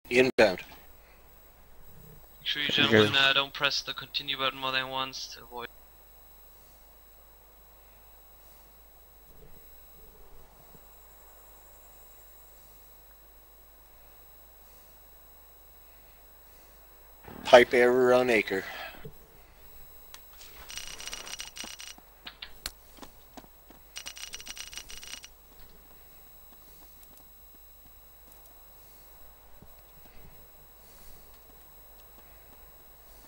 Inbound. Make sure you gentlemen don't press the continue button more than once to avoid. Pipe error on Acre.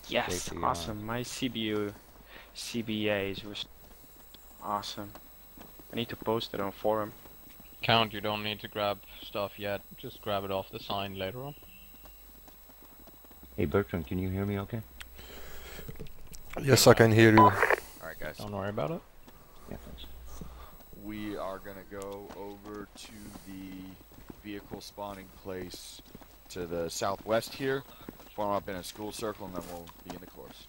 Yes, awesome. My CBAs were awesome. I need to post it on forum. Count, you don't need to grab stuff yet. Just grab it off the sign later on. Hey Bertrand, can you hear me okay? Yes, I can hear you. Alright guys. Don't worry about it. Yeah, thanks. We are gonna go over to the vehicle spawning place to the southwest here. Form up in a school circle and then we'll begin the course.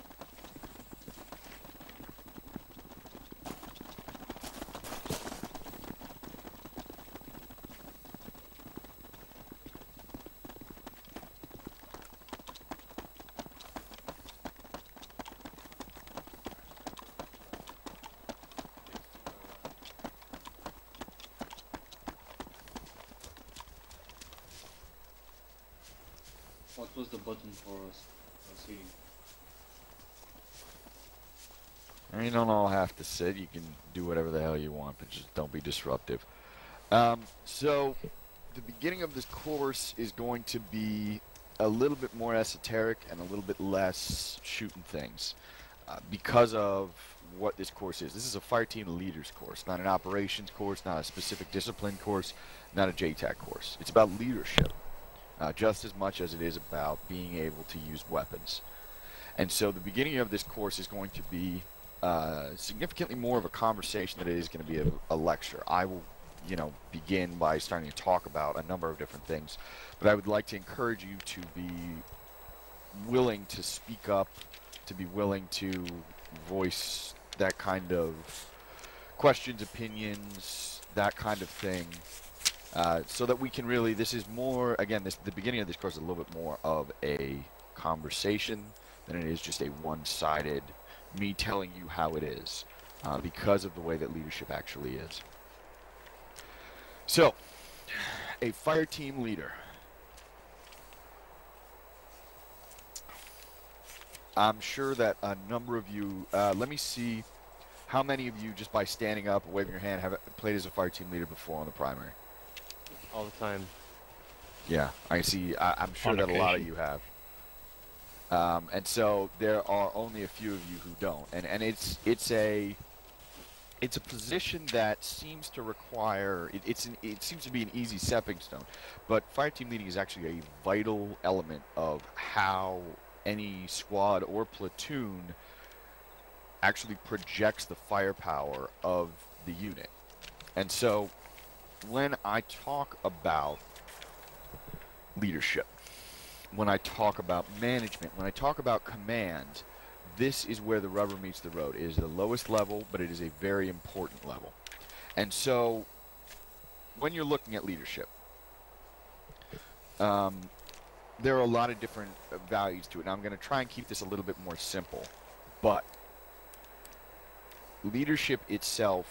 What was the button for seating? You don't all have to sit, you can do whatever the hell you want, but just don't be disruptive. So, the beginning of this course is going to be a little bit more esoteric and a little bit less shooting things. Because of what this course is. This is a fire team leaders course, not an operations course, not a specific discipline course, not a JTAC course. It's about leadership. Just as much as it is about being able to use weapons. And so the beginning of this course is going to be significantly more of a conversation than it is going to be a lecture. I will, begin by starting to talk about a number of different things, but I would like to encourage you to be willing to speak up, to be willing to voice that kind of questions, opinions, that kind of thing. So that we can really, this is more, again, the beginning of this course is a little bit more of a conversation than it is just a one-sided, me telling you how it is, because of the way that leadership actually is. So, a fire team leader. I'm sure that a number of you, let me see how many of you, just by standing up or waving your hand, have played as a fire team leader before on the primary. All the time. Yeah, I see. I'm sure that a lot of you have. And so there are only a few of you who don't, and it's a position that seems to require it seems to be an easy stepping stone, but fire team leading is actually a vital element of how any squad or platoon actually projects the firepower of the unit. And so when I talk about leadership, when I talk about management, when I talk about command, this is where the rubber meets the road. It is the lowest level, but it is a very important level. And so when you're looking at leadership, there are a lot of different values to it. And I'm going to try and keep this a little bit more simple, but leadership itself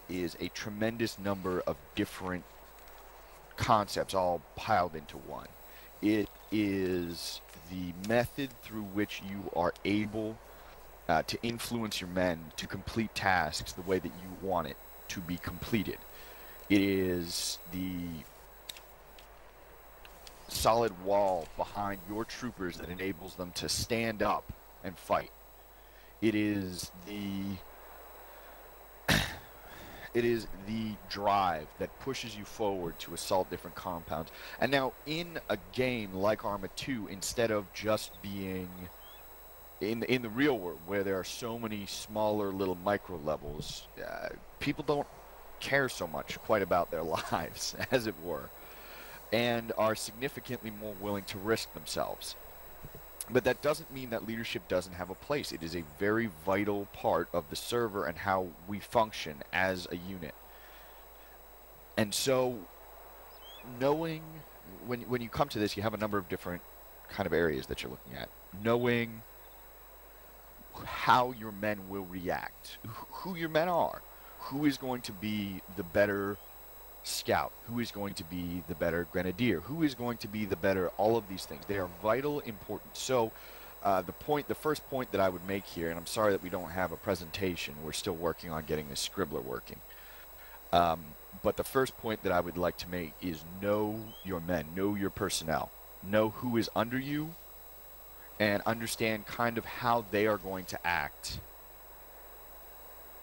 is a tremendous number of different concepts all piled into one. It is the method through which you are able to influence your men to complete tasks the way that you want it to be completed. It is the solid wall behind your troopers that enables them to stand up and fight. It is the drive that pushes you forward to assault different compounds. And now in a game like Arma 2, instead of just being in the real world where there are so many smaller little micro levels, people don't care so much quite about their lives, as it were, and are significantly more willing to risk themselves. But that doesn't mean that leadership doesn't have a place. It is a very vital part of the server and how we function as a unit. And so, knowing when you come to this, you have a number of different kind of areas that you're looking at. Knowing how your men will react, who your men are, who is going to be the better scout, who is going to be the better grenadier, who is going to be the better, all of these things. They are vital important. So the first point that I would make here, and I'm sorry that we don't have a presentation, we're still working on getting the scribbler working. But the first point that I would like to make is know your men, know your personnel, know who is under you, and understand kind of how they are going to act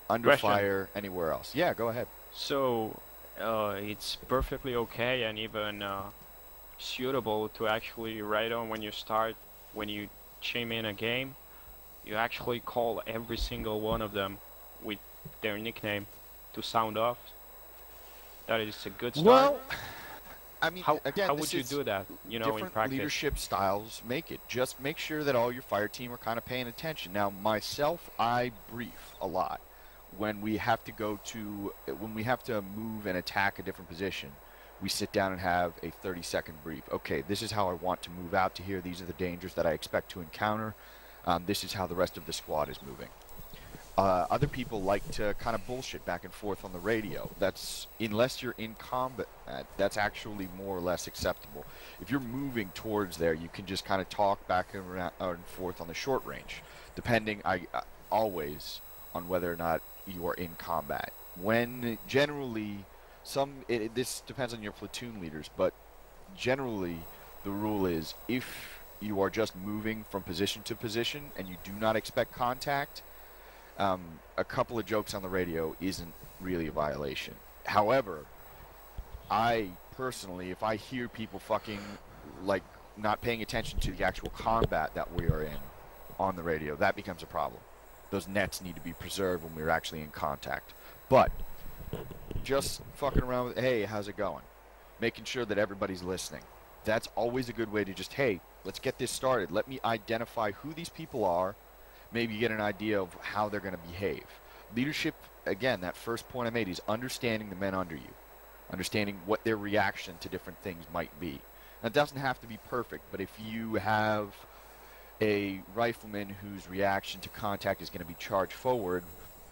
under fire, anywhere else. Yeah, go ahead. So, it's perfectly okay and even suitable to actually right on when you chime in a game, you actually call every single one of them with their nickname to sound off. That is a good start. Well, I mean, how again, would you do that, you know, in different practice? leadership styles make it. Just make sure that all your fire team are kind of paying attention. Now, myself, I brief a lot. When we have to move and attack a different position, we sit down and have a 30-second brief. Okay, this is how I want to move out to here. These are the dangers that I expect to encounter. This is how the rest of the squad is moving. Other people like to kind of bullshit back and forth on the radio. That's, unless you're in combat, that's actually more or less acceptable. If you're moving towards there, you can just kind of talk back and forth on the short range, depending always on whether or not you are in combat. When generally, this depends on your platoon leaders, but generally the rule is if you are just moving from position to position and you do not expect contact, a couple of jokes on the radio isn't really a violation. However, I personally, if I hear people fucking like not paying attention to the actual combat that we are in on the radio, that becomes a problem. Those nets need to be preserved when we're actually in contact. But just fucking around with, hey, how's it going? Making sure that everybody's listening. That's always a good way to just, hey, let's get this started. Let me identify who these people are. Maybe get an idea of how they're going to behave. Leadership, again, that first point I made is understanding the men under you. Understanding what their reaction to different things might be. Now, it doesn't have to be perfect, but if you have a rifleman whose reaction to contact is going to be charge forward,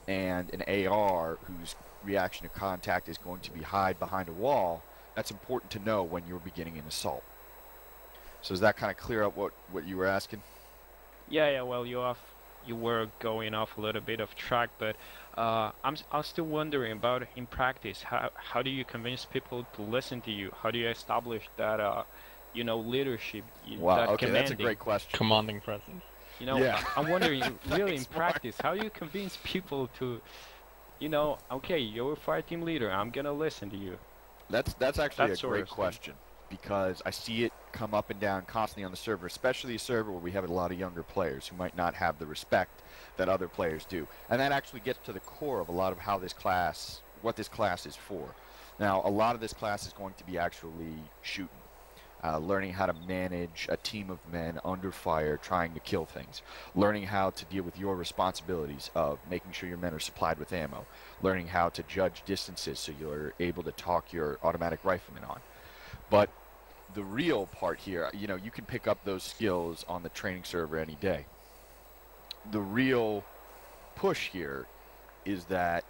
and an AR whose reaction to contact is going to be hide behind a wall, that's important to know when you're beginning an assault. So does that kind of clear up what you were asking? Yeah, well, you were going off a little bit of track, but I'm still wondering about in practice, how do you convince people to listen to you? How do you establish that you know, leadership? Wow, that okay, commanding, that's a great question. Commanding presence. You know, Yeah. I'm wondering really in practice, how do you convince people to, you know, okay, you're a fire team leader, I'm gonna listen to you. That's actually That a sort great of thing. question, because I see it come up and down constantly on the server, especially a server where we have a lot of younger players who might not have the respect that other players do. And that actually gets to the core of a lot of how this class, what this class is for. Now, a lot of this class is going to be actually shooting. Learning how to manage a team of men under fire trying to kill things. Learning how to deal with your responsibilities of making sure your men are supplied with ammo. Learning how to judge distances so you're able to talk your automatic rifleman on. But the real part here, you know, you can pick up those skills on the training server any day. The real push here is that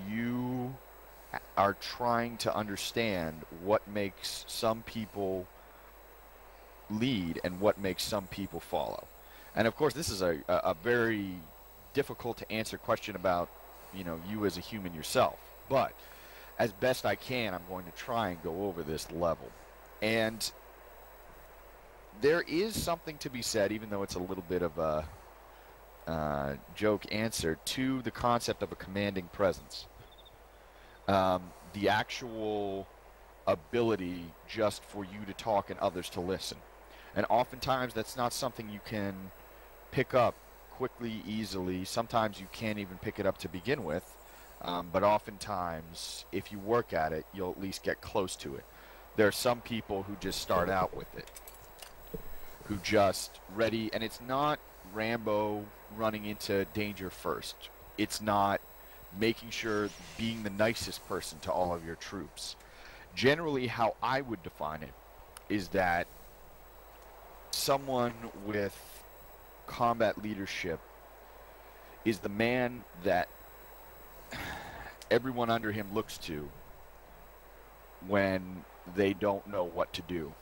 you are trying to understand what makes some people lead and what makes some people follow. And of course, this is a very difficult to answer question about, you know, you as a human yourself. But as best I can, I'm going to try and go over this level. And there is something to be said, even though it's a little bit of a joke answer, to the concept of a commanding presence. The actual ability just for you to talk and others to listen. And oftentimes that's not something you can pick up quickly, easily. Sometimes you can't even pick it up to begin with. But oftentimes, if you work at it, you'll at least get close to it. There are some people who just start out with it. Who just ready, and it's not Rambo running into danger first. It's not making sure being the nicest person to all of your troops. Generally, how I would define it is that someone with combat leadership is the man that everyone under him looks to when they don't know what to do.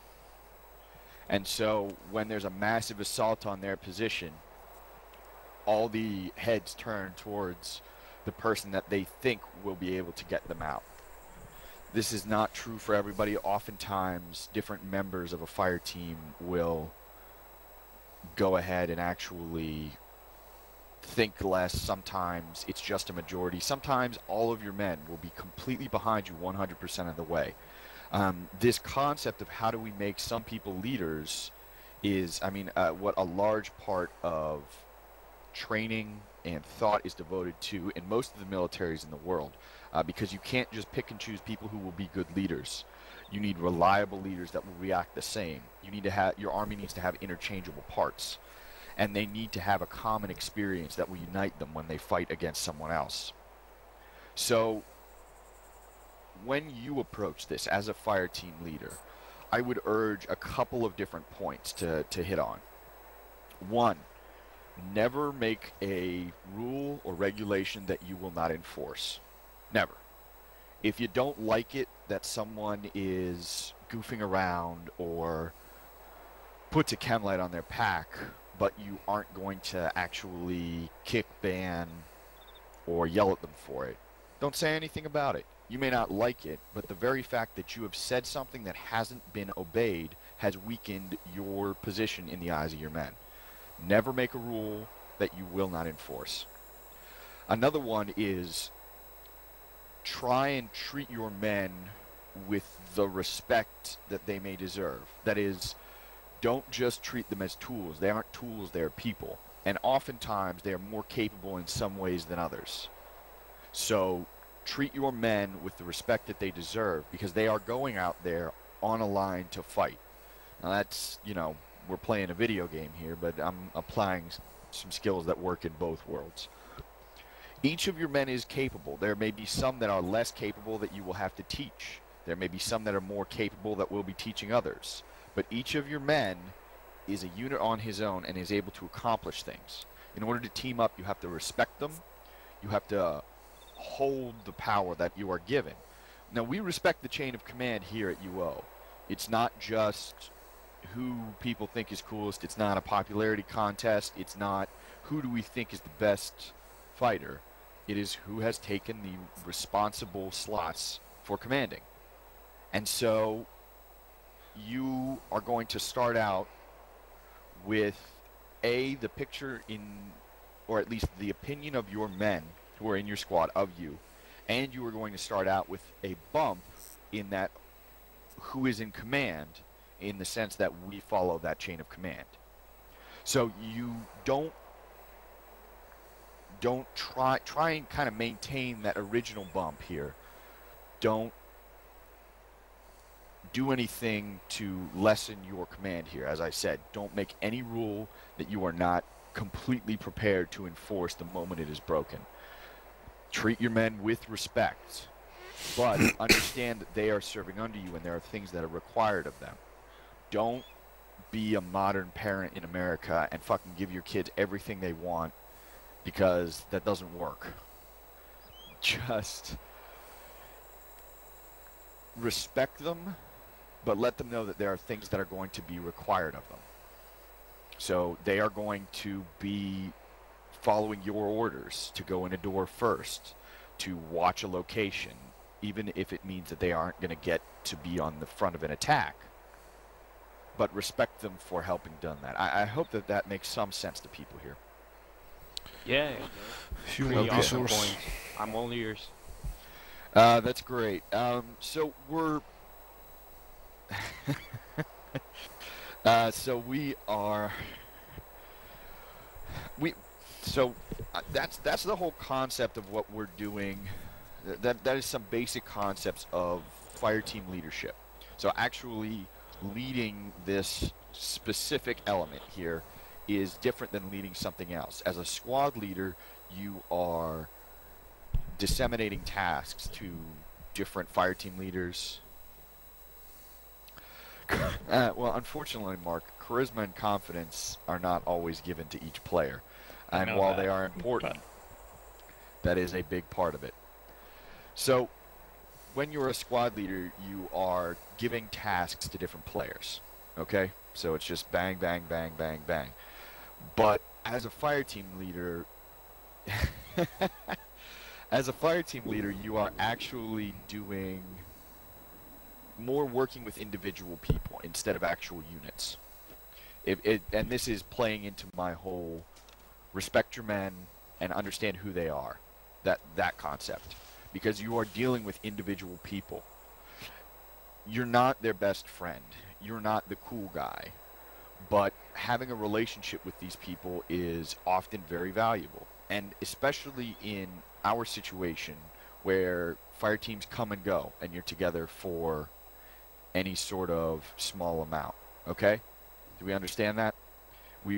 And so when there's a massive assault on their position, all the heads turn towards the person that they think will be able to get them out. This is not true for everybody. Oftentimes, different members of a fire team will go ahead and actually think less. Sometimes it's just a majority. Sometimes all of your men will be completely behind you 100% of the way. This concept of how do we make some people leaders is, I mean, what a large part of training and thought is devoted to in most of the militaries in the world, because you can't just pick and choose people who will be good leaders. You need reliable leaders that will react the same. You need to have, your army needs to have interchangeable parts, and they need to have a common experience that will unite them when they fight against someone else. So when you approach this as a fire team leader, I would urge a couple of different points to hit on. One, never make a rule or regulation that you will not enforce. Never. If you don't like it that someone is goofing around or puts a chem light on their pack, but you aren't going to actually kick, ban, or yell at them for it, don't say anything about it. You may not like it, but the very fact that you have said something that hasn't been obeyed has weakened your position in the eyes of your men. Never make a rule that you will not enforce. Another one is try and treat your men with the respect that they may deserve. That is, don't just treat them as tools. They aren't tools, they're people. And oftentimes they are more capable in some ways than others. So treat your men with the respect that they deserve, because they are going out there on a line to fight. Now that's, you know, we're playing a video game here, but I'm applying some skills that work in both worlds. Each of your men is capable. There may be some that are less capable that you will have to teach. There may be some that are more capable that will be teaching others. But each of your men is a unit on his own and is able to accomplish things. In order to team up, you have to respect them. You have to hold the power that you are given. Now, we respect the chain of command here at UO. It's not just who people think is coolest. It's not a popularity contest. It's not who do we think is the best fighter. It is who has taken the responsible slots for commanding. And so you are going to start out with the picture in, or at least the opinion of your men who are in your squad of you, and you are going to start out with a bump in that who is in command, in the sense that we follow that chain of command. So you don't try and kind of maintain that original bump here. Don't do anything to lessen your command here. As I said, don't make any rule that you are not completely prepared to enforce the moment it is broken. Treat your men with respect, but understand that they are serving under you and there are things that are required of them. Don't be a modern parent in America and fucking give your kids everything they want, because that doesn't work. Just respect them, but let them know that there are things that are going to be required of them. So they are going to be following your orders to go in a door first, to watch a location, even if it means that they aren't going to get to be on the front of an attack. But respect them for helping done that. I hope that that makes some sense to people here. Yeah. Human Pretty awesome resource. point. I'm all ears. That's great. So we're so we are that's the whole concept of what we're doing. That is some basic concepts of fire team leadership. So actually leading this specific element here is different than leading something else. As a squad leader, you are disseminating tasks to different fire team leaders. Well, unfortunately, Mark, charisma and confidence are not always given to each player. I And know while that, they are important, but- that is a big part of it. So, when you're a squad leader, you are giving tasks to different players. Okay? So it's just bang, bang, bang, bang, bang. But as a fire team leader, you are actually doing more working with individual people instead of actual units. And this is playing into my whole respect your men and understand who they are. That concept. Because you are dealing with individual people. You're not their best friend. You're not the cool guy. But having a relationship with these people is often very valuable. And especially in our situation where fire teams come and go and you're together for any sort of small amount. Okay? Do we understand that?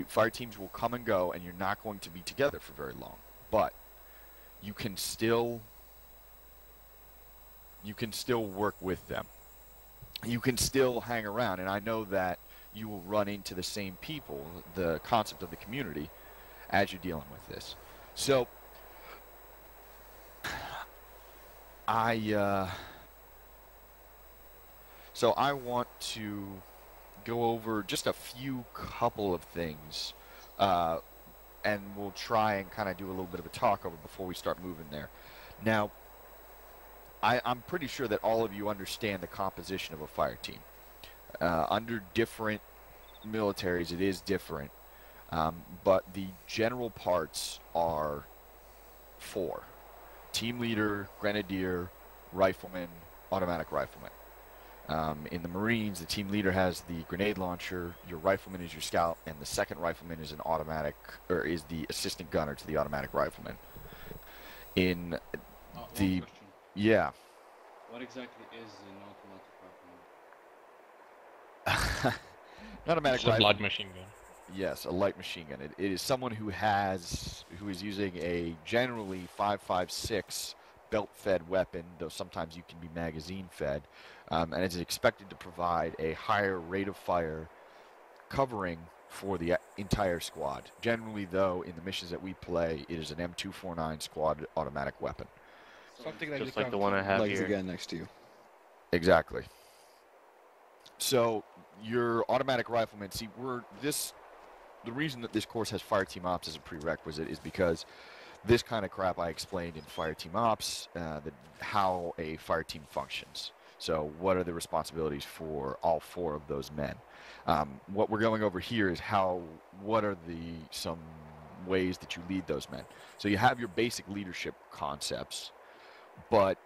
Fire teams will come and go and you're not going to be together for very long. But you can still work with them. You can still hang around, and I know that you will run into the same people, the concept of the community, as you're dealing with this. So, I want to go over just a couple of things, and we'll try and kind of do a little bit of a talk over before we start moving there. Now, I'm pretty sure that all of you understand the composition of a fire team. Under different militaries, it is different, but the general parts are 4. Team leader, grenadier, rifleman, automatic rifleman. In the Marines, the team leader has the grenade launcher, your rifleman is your scout, and the second rifleman is is the assistant gunner to the automatic rifleman. In One the question. yeah. What exactly is an automatic rifle? An automatic It's a rifle. light machine gun. Yes, a light machine gun. It is someone who is using a generally 5.56 belt-fed weapon, though sometimes you can be magazine-fed, and is expected to provide a higher rate of fire covering for the entire squad. Generally, though, in the missions that we play, it is an M249 squad automatic weapon. Something that Just you like the one I have legs here. again next to you. Exactly. So your automatic rifleman. See, the reason that this course has fire team ops as a prerequisite is because this kind of crap I explained in fire team ops, how a fire team functions. So what are the responsibilities for all 4 of those men? What we're going over here is what are some ways that you lead those men. So you have your basic leadership concepts, but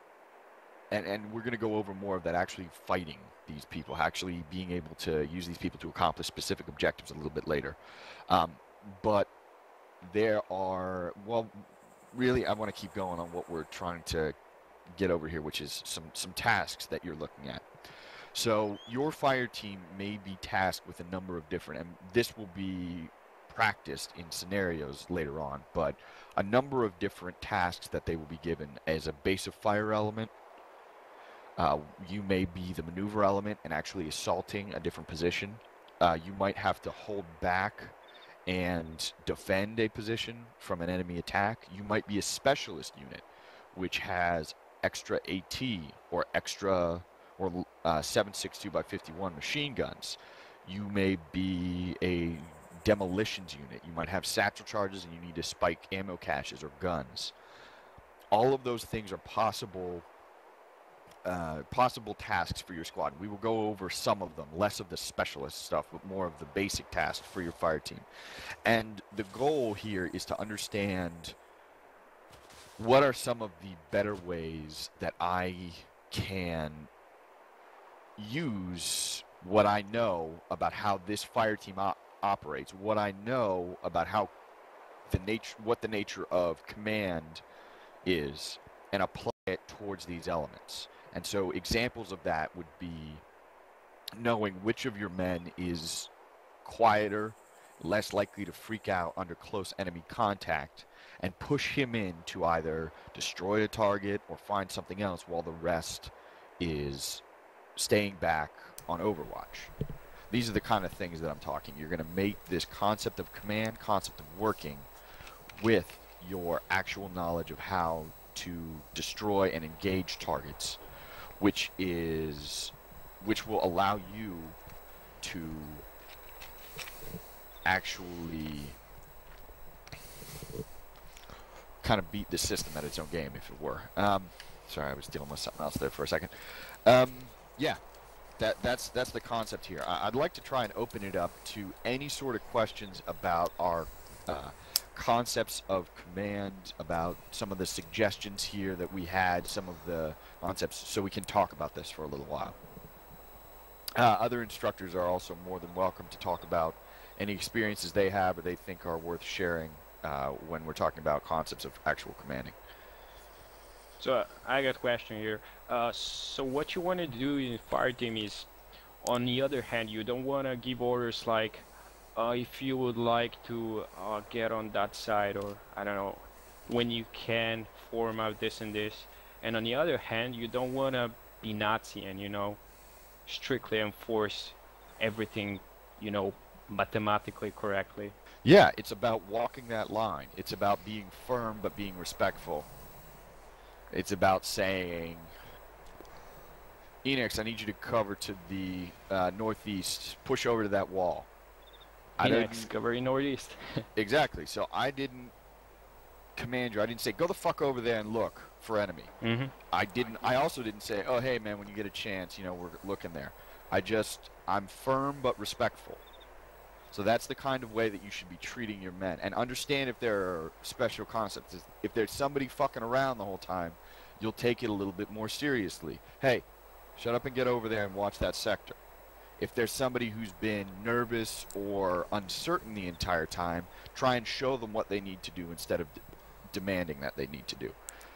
and we're going to go over more of that, actually fighting these people, actually being able to use these people to accomplish specific objectives a little bit later. But there are, really I want to keep going on what we're trying to get over here, which is some tasks that you're looking at. So your fire team may be tasked with a number of different, and this will be practiced in scenarios later on, but a number of different tasks that they will be given as a base of fire element. You may be the maneuver element and actually assaulting a different position. You might have to hold back and defend a position from an enemy attack. You might be a specialist unit, which has extra AT or 7.62x51 machine guns. You may be a demolitions unit. You might have satchel charges and you need to spike ammo caches or guns. All of those things are possible tasks for your squad. We will go over some of them, less of the specialist stuff, but more of the basic tasks for your fire team. And the goal here is to understand what are some of the better ways that I can use what I know about how this fire team operates, what I know about how what the nature of command is, and apply it towards these elements. And so examples of that would be knowing which of your men is quieter, less likely to freak out under close enemy contact, and push him in to either destroy a target or find something else while the rest is staying back on Overwatch. These are the kind of things that I'm talking. You're going to make this concept of command, concept of working with your actual knowledge of how to destroy and engage targets, which will allow you to actually kind of beat the system at its own game, if it were. Sorry, I was dealing with something else there for a second. Yeah, that's the concept here. I'd like to try and open it up to any sort of questions about our concepts of command, about some of the suggestions here that we had, some of the concepts, so we can talk about this for a little while. Other instructors are also more than welcome to talk about any experiences they have or they think are worth sharing when we're talking about concepts of actual commanding. So I got a question here. So what you want to do in fire team is, on the other hand, you don't want to give orders like, if you would like to get on that side, or I don't know, when you can form out this and this. And on the other hand, you don't want to be Nazi and, you know, strictly enforce everything, you know, mathematically correctly. Yeah, it's about walking that line. It's about being firm but being respectful. It's about saying, Enix, I need you to cover to the northeast. Push over to that wall. Enix, cover northeast. Exactly. So I didn't command you. I didn't say, go the fuck over there and look for enemy. Mm-hmm. I also didn't say, oh, hey, man, when you get a chance, you know, we're looking there. I'm firm but respectful. So that's the kind of way that you should be treating your men. And understand if there are special concepts. If there's somebody fucking around the whole time, you'll take it a little bit more seriously. Hey, shut up and get over there and watch that sector. If there's somebody who's been nervous or uncertain the entire time, try and show them what they need to do instead of demanding that they need to do.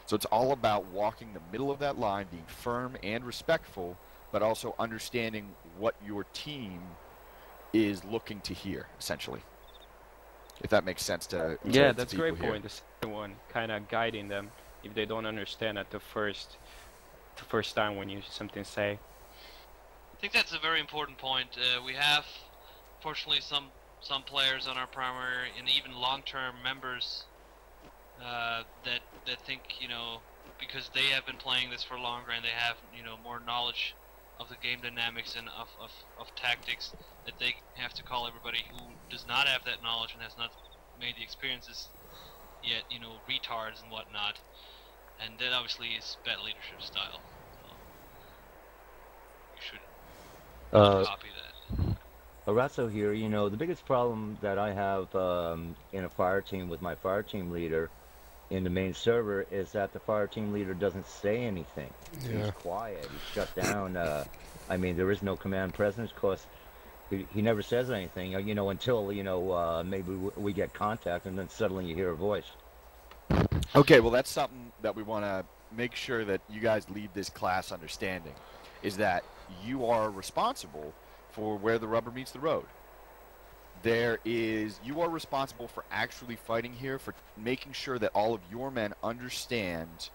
So it's all about walking the middle of that line, being firm and respectful, but also understanding what your team is looking to hear, essentially. If that makes sense to yeah, that's a great here. point. The second one, kind of guiding them if they don't understand at the first time when you something say. I think that's a very important point. We have, fortunately, some players on our primary and even long-term members that think, you know, because they have been playing this for longer and they have, you know, more knowledge of the game dynamics and of tactics, that they have to call everybody who does not have that knowledge and has not made the experiences yet, you know, retards and whatnot. And that obviously is bad leadership style. So you should copy that. Arasso here, you know, the biggest problem that I have in a fire team with my fire team leader in the main server is that the fire team leader doesn't say anything. Yeah. He's quiet. He's shut down. I mean, there is no command presence because he never says anything, you know, until, you know, maybe we get contact and then suddenly you hear a voice. Okay, well, that's something that we want to make sure that you guys leave this class understanding, is that you are responsible for where the rubber meets the road. You are responsible for actually fighting here, for making sure that all of your men understand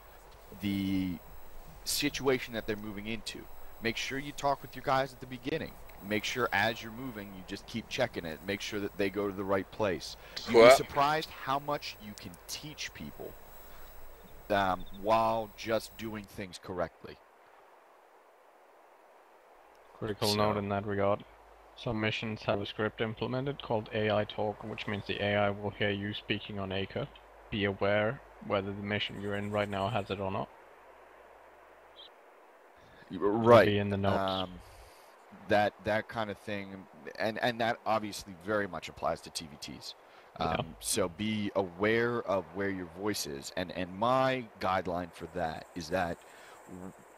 the situation that they're moving into. Make sure you talk with your guys at the beginning. Make sure as you're moving, you just keep checking it. Make sure that they go to the right place. You'd be surprised how much you can teach people while just doing things correctly. Critical note in that regard. Some missions have a script implemented called AI Talk, which means the AI will hear you speaking on Acre. Be aware whether the mission you're in right now has it or not. Right. It'll be in the notes. That kind of thing, and that obviously very much applies to TVTs. So be aware of where your voice is, and my guideline for that is that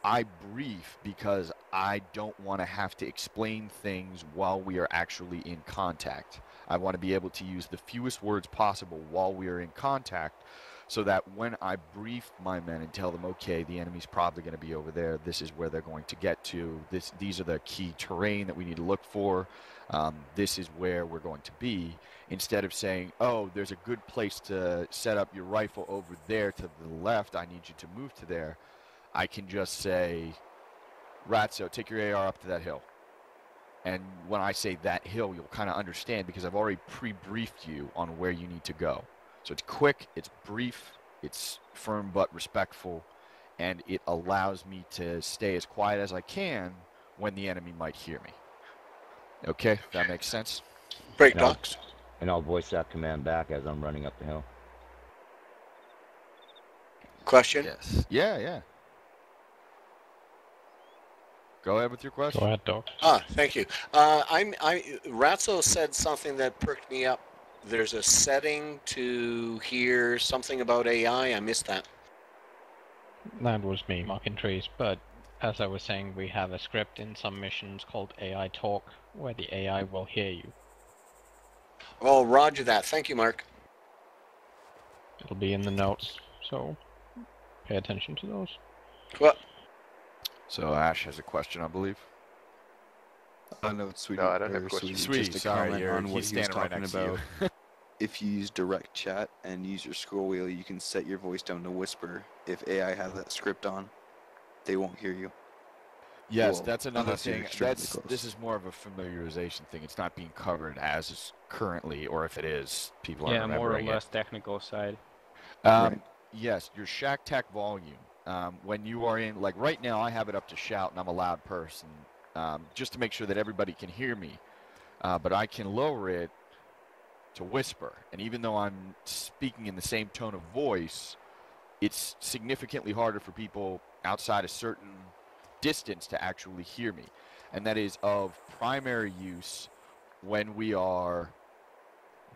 I brief because I don't want to have to explain things while we are actually in contact. I want to be able to use the fewest words possible while we are in contact, so that when I brief my men and tell them, okay, the enemy's probably going to be over there, this is where they're going to get to, these are the key terrain that we need to look for, this is where we're going to be, instead of saying, oh, there's a good place to set up your rifle over there to the left, I need you to move to there, I can just say, Ratso, take your AR up to that hill. And when I say that hill, you'll kind of understand because I've already pre-briefed you on where you need to go. So it's quick, it's brief, it's firm but respectful, and it allows me to stay as quiet as I can when the enemy might hear me. Okay, that makes sense? Great, Docs. And I'll voice that command back as I'm running up the hill. Question? Yes. Yeah. Go ahead with your question. Go ahead, Doc. Thank you. Ratso said something that perked me up. There's a setting to hear something about AI. I missed that. That was me marking trees, but as I was saying, we have a script in some missions called AI Talk, where the AI will hear you. Oh, roger that. Thank you, Mark. It'll be in the notes, so pay attention to those. Well, So Ash has a question, I believe. No, it's Sweetie. No, I don't have a question. Sweetie, just a sorry, comment on what he's he was standing right talking next to you. about. If you use direct chat and use your scroll wheel, you can set your voice down to whisper. If AI has that script on, they won't hear you. Yes, Well, that's another unless you're thing. extremely This close. is more of a familiarization thing. It's not being covered as is currently, or if it is, people aren't Yeah, more or remembering it. less technical side. Right. Yes, your Shack Tech volume. When you are in, like right now, I have it up to shout, and I'm a loud person, just to make sure that everybody can hear me. But I can lower it to whisper, and even though I'm speaking in the same tone of voice, it's significantly harder for people outside a certain distance to actually hear me, and that is of primary use when we are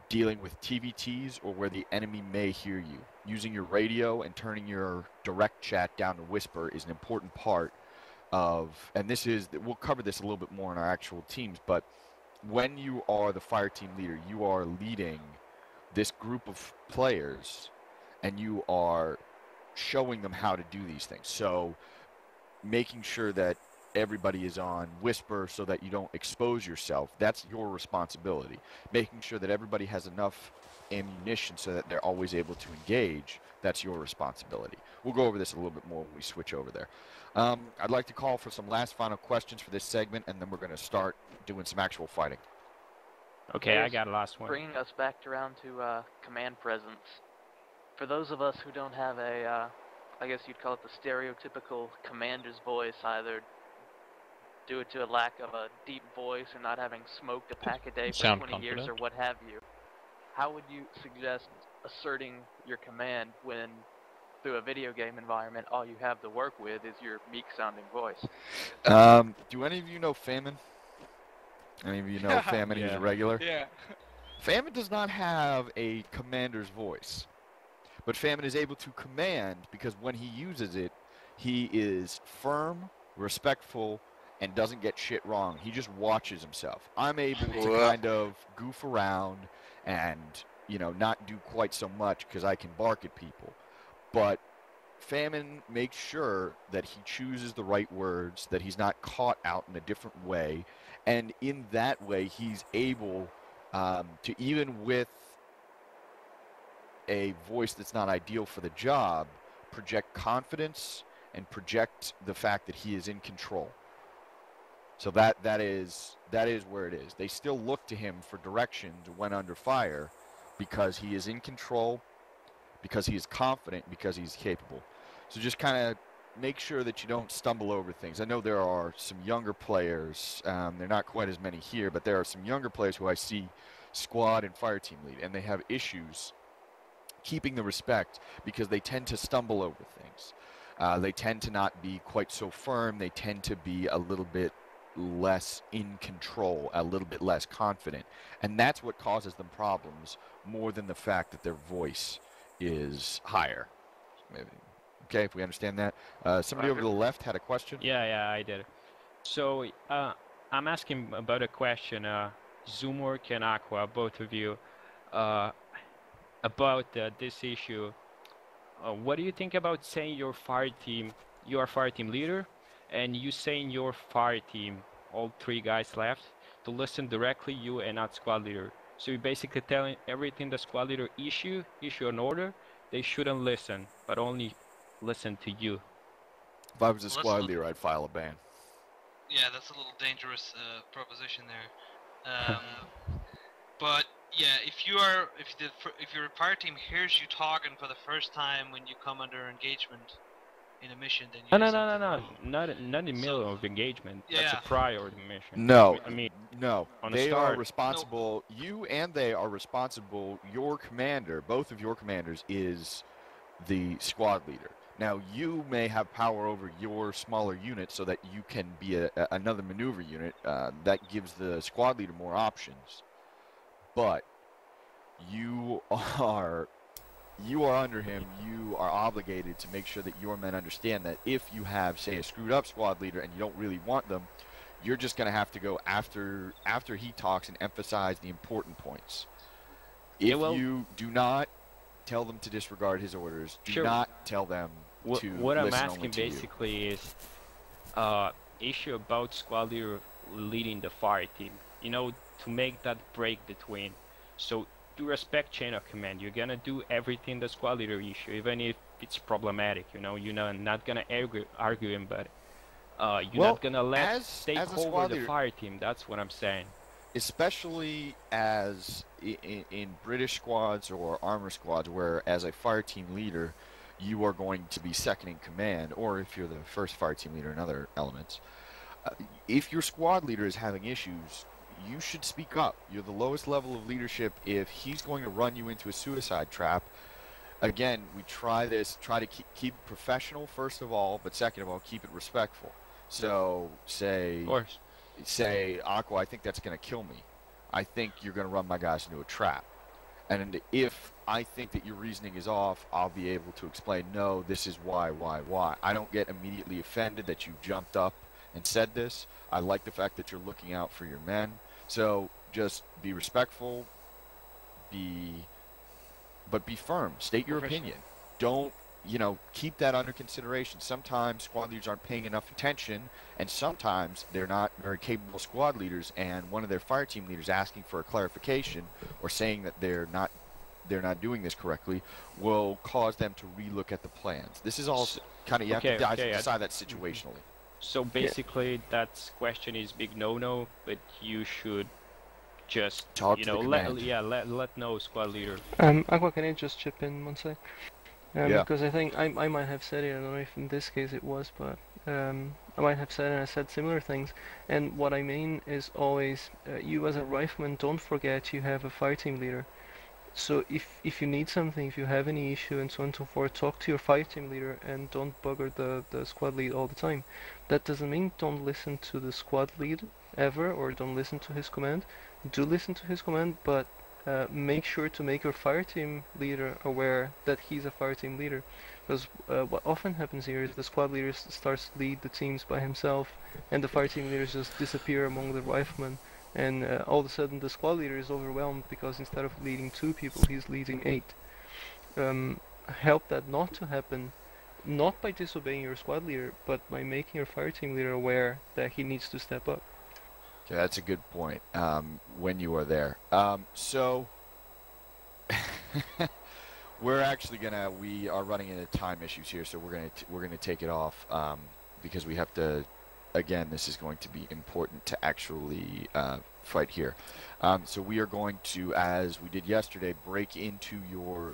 dealing with TVTs or where the enemy may hear you. Using your radio and turning your direct chat down to whisper is an important part of, and this is, we'll cover this a little bit more in our actual teams, but when you are the fire team leader, you are leading this group of players and you are showing them how to do these things. So making sure that everybody is on whisper so that you don't expose yourself, that's your responsibility. Making sure that everybody has enough ammunition so that they're always able to engage, that's your responsibility. We'll go over this a little bit more when we switch over there. I'd like to call for some last final questions for this segment, and then we're going to start doing some actual fighting. Okay, I got a last one. Bringing us back around to command presence. For those of us who don't have a, I guess you'd call it the stereotypical commander's voice, either due to a lack of a deep voice or not having smoked a pack a day for Sound 20 years or confident. what have you, how would you suggest asserting your command when, through a video game environment, all you have to work with is your meek-sounding voice? Do any of you know Famine? Any of you know Famine? He's a regular? Yeah. Famine does not have a commander's voice, but Famine is able to command because when he uses it, he is firm, respectful, and doesn't get shit wrong. He just watches himself. I'm able to kind of goof around and, you know, not do quite so much because I can bark at people. But Famine makes sure that he chooses the right words, that he's not caught out in a different way. And in that way, he's able to, even with a voice that's not ideal for the job, project confidence and project the fact that he is in control. So that is where it is. They still look to him for directions when under fire because he is in control, because he is confident, because he's capable. So just kind of make sure that you don't stumble over things. I know there are some younger players, they're not quite as many here, but there are some younger players who I see squad and fire team lead, and they have issues keeping the respect because they tend to stumble over things. They tend to not be quite so firm. They tend to be a little bit less in control, a little bit less confident, and that's what causes them problems more than the fact that their voice is higher. Maybe. Okay, if we understand that. Somebody over to the left had a question. Yeah, I did. So I'm asking about a question, Zoomwork and Aqua, both of you, about this issue. What do you think about saying you are fire team leader, and you saying your fire team, all three guys left, to listen directly you and not squad leader? So you're basically telling everything the squad leader issue an order, they shouldn't listen, but only listen to you. If I was a squad leader, I'd file a ban. Yeah, that's a little dangerous proposition there. But yeah, if your fire team hears you talking for the first time when you come under engagement in a mission, then you No, did no, no, something no, no. wrong. Not in the middle of engagement. That's Yeah. a prior mission. No, I mean, no. on the They are start. responsible. You and they are responsible. Your commander, both of your commanders, is the squad leader. Now, you may have power over your smaller unit so that you can be another maneuver unit. That gives the squad leader more options. But you are under him. You are obligated to make sure that your men understand that if you have, say, a screwed up squad leader and you don't really want them, you're just going to have to go after he talks and emphasize the important points. If you do not tell them to disregard his orders, do not tell them to what I'm listen asking only to basically is issue about squad leader leading the fire team. You know, to make that break between. So to respect chain of command, you're gonna do everything the squad leader issue, even if it's problematic. You know, you're not gonna argue him, but you're not gonna let take over the fire team. That's what I'm saying. Especially as in British squads or armor squads, where as a fire team leader, you are going to be second in command, or if you're the first fire team leader in other elements. If your squad leader is having issues, you should speak up. You're the lowest level of leadership. If he's going to run you into a suicide trap, again, we try to keep it professional first of all, but second of all, keep it respectful. So say Aqua, I think that's going to kill me. I think you're going to run my guys into a trap. And if I think that your reasoning is off, I'll be able to explain, no, this is why. I don't get immediately offended that you jumped up and said this. I like the fact that you're looking out for your men. So just be respectful, but be firm. State your opinion. Don't, keep that under consideration. Sometimes squad leaders aren't paying enough attention, and sometimes they're not very capable squad leaders, and one of their fire team leaders asking for a clarification or saying that they're not doing this correctly will cause them to relook at the plans. This is all kind of, you have to decide that situationally. So basically, that question is big no-no, but you should just talk to the command. let know squad leader. Aqua, can I just chip in one sec? Because I think I might have said it. I don't know if in this case it was, but I might have said, and I said similar things. And what I mean is always, you as a rifleman, don't forget you have a fire team leader. So if you need something, if you have any issue and so on and so forth, talk to your fire team leader and don't bugger the squad lead all the time. That doesn't mean don't listen to the squad lead ever, or don't listen to his command. Do listen to his command, but make sure to make your fire team leader aware that he's a fire team leader. Because what often happens here is the squad leader starts to lead the teams by himself, and the fire team leaders just disappear among the riflemen. And all of a sudden the squad leader is overwhelmed because instead of leading 2 people, he's leading 8. Help that not to happen, not by disobeying your squad leader, but by making your fire team leader aware that he needs to step up. Okay, that's a good point. When you are there, so we are running into time issues here, so we're gonna take it off because we have to. Again, this is going to be important to actually fight here. So we are going to, as we did yesterday, break into your.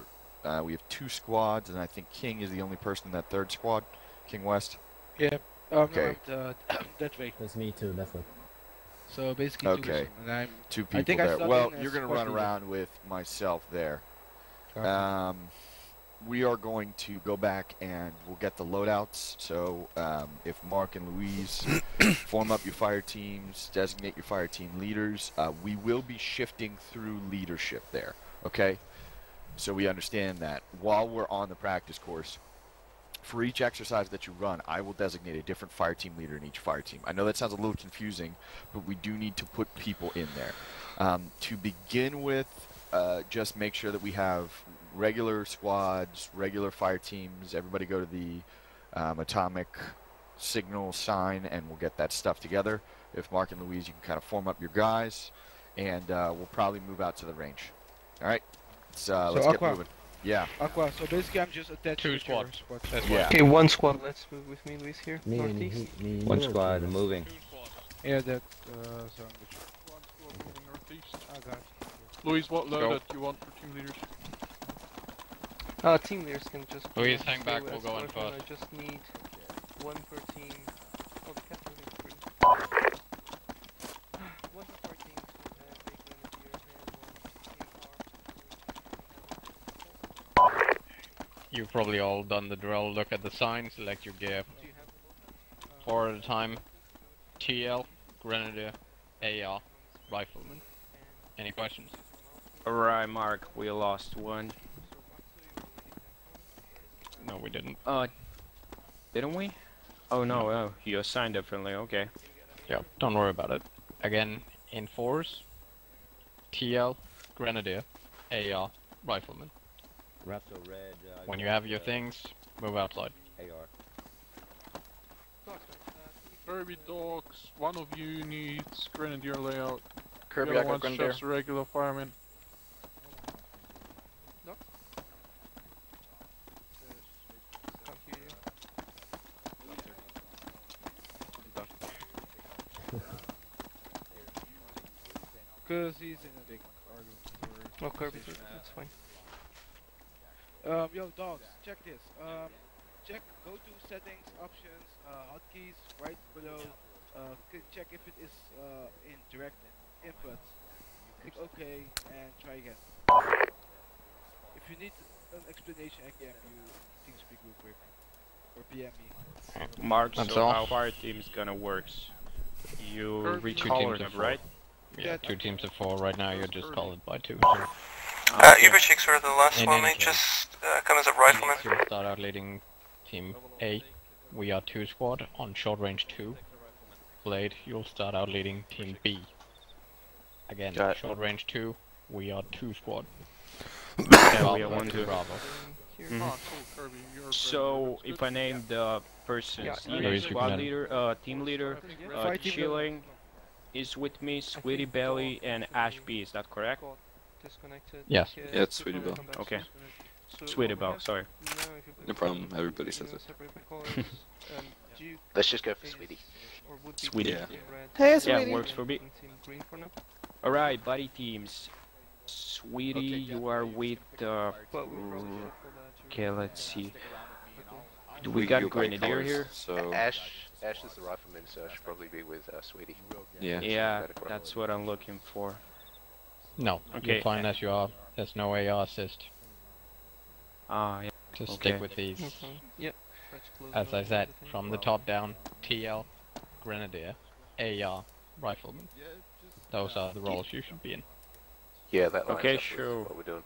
We have 2 squads, and I think King is the only person in that 3rd squad. King West. Yeah. Okay. That way. That's me too. That's what. So basically, okay. 2 people there. Well, you're going to run around with myself there. We are going to go back and we'll get the loadouts. So if Mark and Louise form up your fire teams, designate your fire team leaders, we will be shifting through leadership there. Okay? So we understand that while we're on the practice course, for each exercise that you run, I will designate a different fire team leader in each fire team. I know that sounds a little confusing, but we do need to put people in there. To begin with, just make sure that we have regular squads, regular fire teams. Everybody go to the atomic signal sign, and we'll get that stuff together. If Mark and Louise, you can kind of form up your guys, and we'll probably move out to the range. All right, let's get moving. Yeah. Aqua. So basically, I'm just attached to 2 squads. Yeah. Okay, 1 squad. Let's move with me, Luis here. One squad moving. Yeah, that sandwich. One squad moving northeast. I got you. Louis, what loadout do you want for team leaders? Team leaders can just. Louis, hang back. We'll go in first. I just need one per team. Oh, the captain is free. One per team to big grenadier and one team R. You've probably all done the drill. Look at the sign, select your gear. 4 at a time. TL, Grenadier, AR, Rifleman. Any questions? Alright, Mark, we lost one. No, we didn't. Didn't we? Oh no, oh, you assigned differently, okay. Yeah, don't worry about it. Again, in fours, TL, Grenadier, AR, Rifleman. Russell Red. When you have your things, move outside. AR. Kirby dogs, one of you needs grenadier layout. Kirby, the I other got one's grenadier. just regular fireman. Can't hear you. Cause he's in a big argument. No, Kirby's that's fine. Yo, dogs, check this. Check, go to settings, options, hotkeys, right below. Check if it is in direct input. Click OK and try again. If you need an explanation, I can give you TeamSpeak real quick. Or PM me. Mark, That's so all. how our team's gonna work? You Kirby. reach Two color teams of them, right? Yeah, 2 teams of 4. Right now, you're just colored by 2. Uberchicks were the last In one. any They case, just come as a rifleman. You'll start out leading Team A. We are 2 squad on short range 2. Blade, you'll start out leading Team B. Again, Got it. short range 2. We are 2 squad. Yeah, we are 1, 2. Bravo. Oh, cool, Kirby. You're So, if I name the persons, Yeah, either Louis, you squad can- leader, team leader, Chilling is with me, Sweetie Belly, and Ashby, is that correct? Disconnected. Yes. Yeah, it's Sweetie Belle. Okay. So Sweetie we Belle, have sorry. now, if you No problem, everybody says it. separate by colors, Duke Let's just go for is- Sweetie. or would be Sweetie. Yeah. Team Red. Hey, Yeah, Sweetie. works for me. And Team Green for now. Alright, buddy teams. Sweetie, you are with, But we probably should pull that. okay, let's see. Do we got go by Grenadier colours, here? So Ash is the rifleman, so I should probably be with Sweetie. yeah. Yeah, that's what I'm looking for. No, Okay. you're fine as you are. There's no AR assist. Ah, yeah. Just Okay. stick with these. No problem. Yep. Try to close As out I said, everything. from the top down, TL, Grenadier, AR, Rifleman. Those are the roles you should be in. Yeah, that lines Okay, up with sure. what we're doing.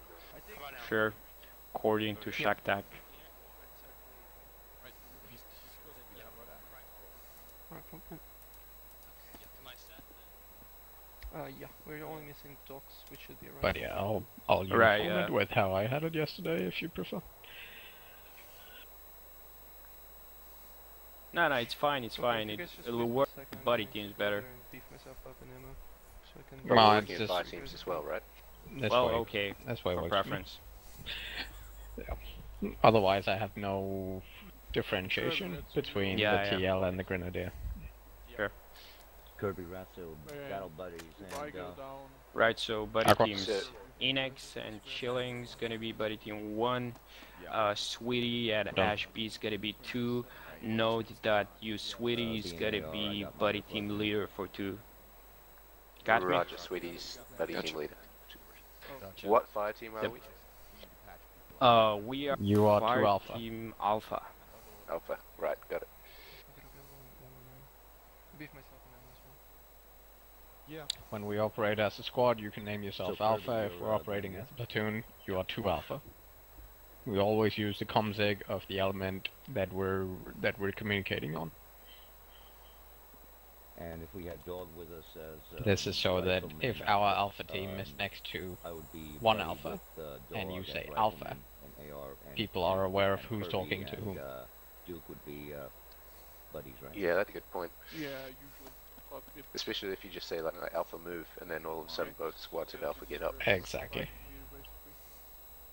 Sure. According to Shaktak. Alright, problem. Yeah, we're only missing docs, which should be around. But yeah, I'll uniform Right, it with how I had it yesterday if you prefer. No, it's fine, it's Okay, fine. you guys just It'll wait work. a second, Buddy I'm team's just better. gonna beef myself up in ammo, so I can But No, we're it's looking at just- 5 teams as well, right? That's Well, why, okay. that's why it For works for me. preference. Otherwise, I have no differentiation between Yeah, the yeah. TL and the Grenadier. Kirby Ratso, battle buddies, If I and go down. Right, so buddy Aqua. teams. So- Inex and Chilling's gonna be buddy team 1. Sweetie and Done. Ashby's gonna be 2. Note that you Sweetie's gonna DNAR, I be got my buddy plus team 2. leader for 2. Got me? Roger, Sweetie's buddy Gotcha. team leader. What fire team are Yep. we? We are You are fire 2 Alpha. team Alpha. Alpha. Right, got it. Beef myself in ammo as well. When we operate as a squad, you can name yourself So Alpha. Kirby, If you're, we're operating Brandon. as a platoon, you are 2 Alpha. We always use the comsig of the element that we're communicating on. And if we had dog with us as This is so that rifleman, if our Alpha team is next to I would be 1 buddy Alpha, with, and dog you as say rifleman Alpha, and AR and people are aware of who's Kirby talking to and, whom. Duke would be buddies, right? Yeah, that's a good point. Yeah, usually. But it Especially if you just say like Alpha move, and then all of a sudden both squads of Alpha get up. Exactly. you, basically.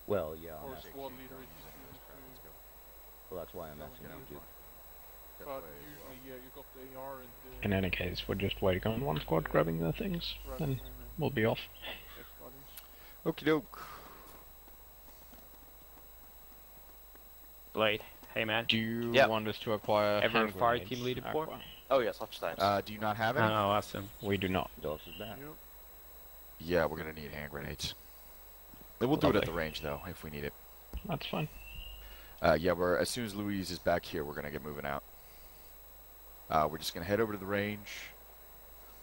Well, yeah. I'm Or asking squad you, leader. Well, that's why I'm asking you, Duke. that but way as usually, yeah, you got the AR and the... In any case, we're just waiting on one squad grabbing their things, then we'll be off. Yes, buddies. Okie doke. Blade, hey man. Do you Yeah. want us to acquire Everyone hand fire grenades, team leader port? Aqua? Oh yes, lots of times. Do you not have Oh, any? awesome. We do not. Dogs is back. Yep. Yeah, we're gonna need hand grenades. We'll do it at Lovely. the range though, if we need it. That's fine. Yeah, as soon as Louise is back here, we're gonna get moving out. We're just gonna head over to the range.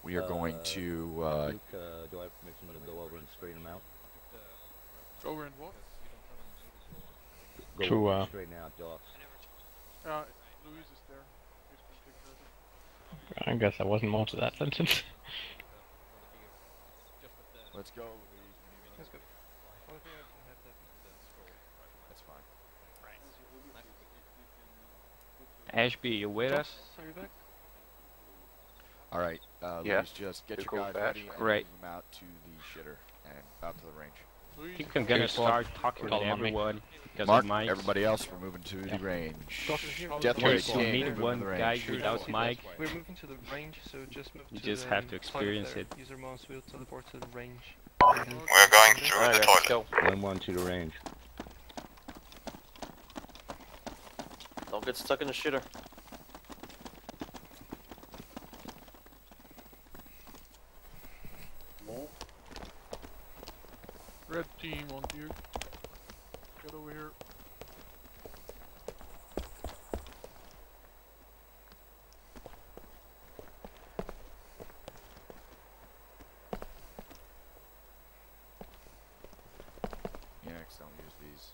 We are going to. Duke, do I have permission to go over and straighten them out? Go over and what? Go To, over and straighten out dogs. Louise is there. He's gonna take care of it. I guess I wasn't more to that sentence. Let's go, Louise. Let's go. Only thing I don't have that. That's fine. Ashby, you with us? Sorry, back. All right, Yeah. Louise, just get You're your cool guys with ready that? and Right. move them out to the shitter and out to the range. Louise, You can gonna Here's one. start talking with Call on me. everyone because Mark, of mics. everybody else, we're moving to the range. Doctor here. Death Once Ray you King, meet we're moving one to the guy range. without mic, We're moving to the range, so just move you to just the have to plug experience there. it. Use your mouse wheel to teleport to the range. We're going through Alright, the let's toilet. go. 1-1 to the range. Don't get stuck in the shitter. red team on Duke. Get over here. Yanks, don't use these.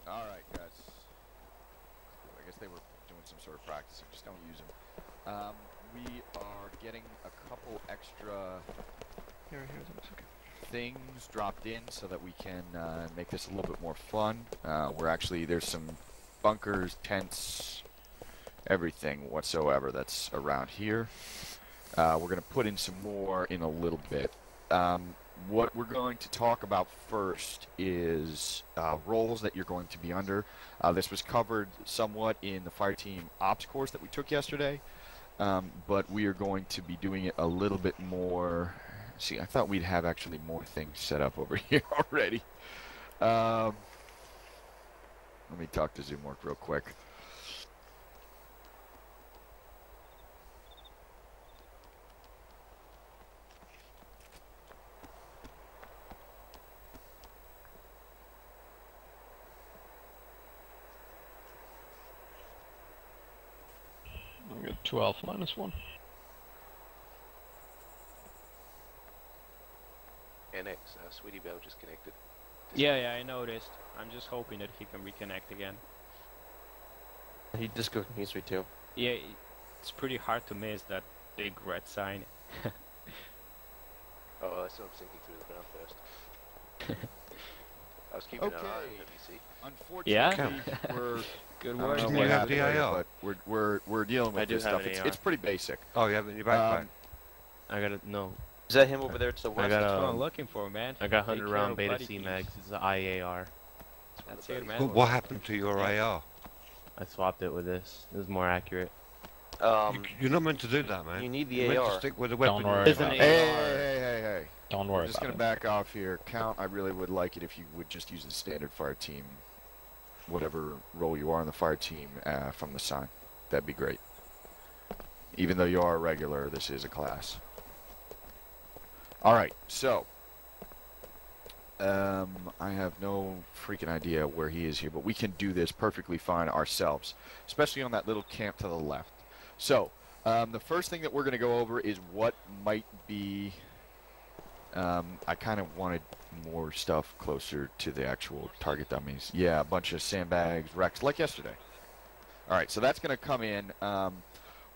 Alright, guys. I guess they were doing some sort of practicing. Just don't use them. We are getting a couple extra Here, that's okay. things dropped in so that we can make this a little bit more fun. There's some bunkers, tents, everything whatsoever that's around here. We're going to put in some more in a little bit. What we're going to talk about first is roles that you're going to be under. This was covered somewhat in the fire team ops course that we took yesterday, but we are going to be doing it a little bit more. See, I thought we'd have actually more things set up over here already. Let me talk to Zoomwork real quick. I got 12 minus 1. NX, Sweetie Belle just connected. Yeah, I noticed. I'm just hoping that he can reconnect again. He disconnected me too. Yeah, it's pretty hard to miss that big red sign. Oh, I saw him sinking through the ground first. I was keeping an eye on WC. Unfortunately, Yeah? we're Good I don't work. know Didn't what you have happened the later, AR? but we're dealing with I do this have stuff. an It's, AR. it's pretty basic. Oh, you have it in your backpack. I got no. Is that him over there to the west? That's what I'm looking for, man. I got Take 100 care round of beta buddy C keys. mags. It's an IAR. That's it, man. Well, what happened to your AR? I swapped it with this. It was more accurate. You're not meant to do that, man. You need the You're meant AR. to stick with the Don't weapon. worry There's about an it. Hey. Don't I'm worry just about gonna it. back off here. Count, I really would like it if you would just use the standard fire team, whatever role you are on the fire team from the sign. That'd be great. Even though you are a regular, this is a class. Alright, so I have no freaking idea where he is here, but we can do this perfectly fine ourselves, especially on that little camp to the left. So, the first thing that we're going to go over is what might be, I kind of wanted more stuff closer to the actual target dummies. Yeah, a bunch of sandbags, wrecks, like yesterday. Alright, so that's going to come in.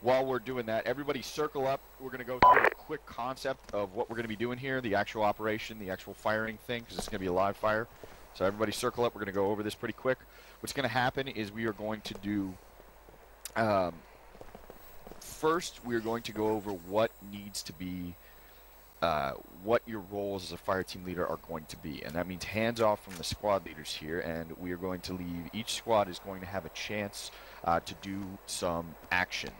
While we're doing that, everybody circle up. We're going to go through a quick concept of what we're going to be doing here, the actual operation, the actual firing thing, because it's going to be a live fire. So everybody circle up. We're going to go over this pretty quick. What's going to happen is we are going to do, first, we are going to go over what needs to be what your roles as a fire team leader are going to be, and that means hands off from the squad leaders here, and we are going to leave, each squad is going to have a chance to do some action.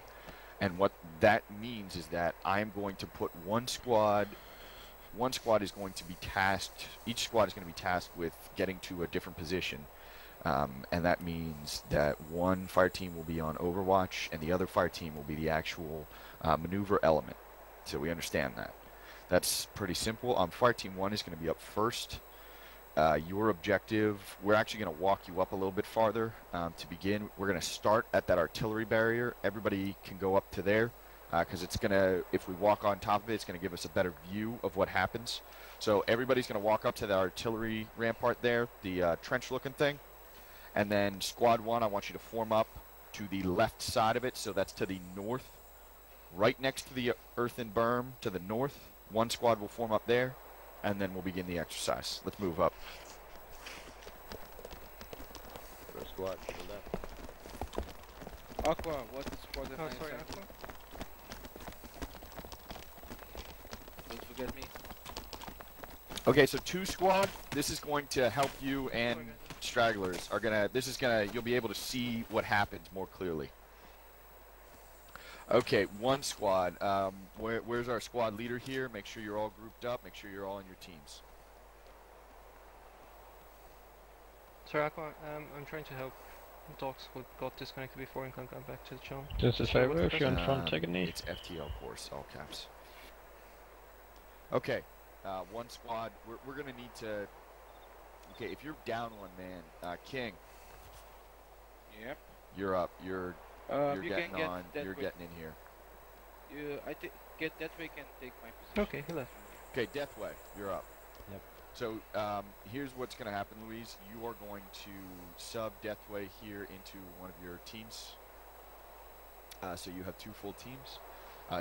And what that means is that I'm going to put one squad is going to be tasked, each squad is going to be tasked with getting to a different position. And that means that one fire team will be on Overwatch and the other fire team will be the actual maneuver element. So we understand that. That's pretty simple. Fire team 1 is going to be up first. Your objective, we're actually going to walk you up a little bit farther. To begin, we're going to start at that artillery barrier. Everybody can go up to there because it's going to, if we walk on top of it, it's going to give us a better view of what happens. So everybody's going to walk up to the artillery rampart there, the trench looking thing. And then squad 1, I want you to form up to the left side of it, so that's to the north, right next to the earthen berm to the north. One squad will form up there, and then we'll begin the exercise. Let's move up. First squad to the left. Aqua, what squad am I sorry, assigned to? Aqua. Don't forget me. Okay, so 2 squad, this is going to help you, and stragglers are gonna, you'll be able to see what happens more clearly. Okay, 1 squad, where's our squad leader here? Make sure you're all grouped up, make sure you're all in your teams. Sorry, Aqua, I'm trying to help Docs who got disconnected before and can't come back to the channel. Just a favor, if you're in front, take a knee. It's FTL course, all caps. Okay, 1 squad, we're gonna need to, okay, if you're down 1 man, King. Yep. You're up, you're you getting can get on, that you're way. getting in here. I get that way, can take my position. Okay, he left. Okay, Deathway, you're up. Yep. So, here's what's going to happen, Louise. You are going to sub Deathway here into one of your teams. So you have 2 full teams.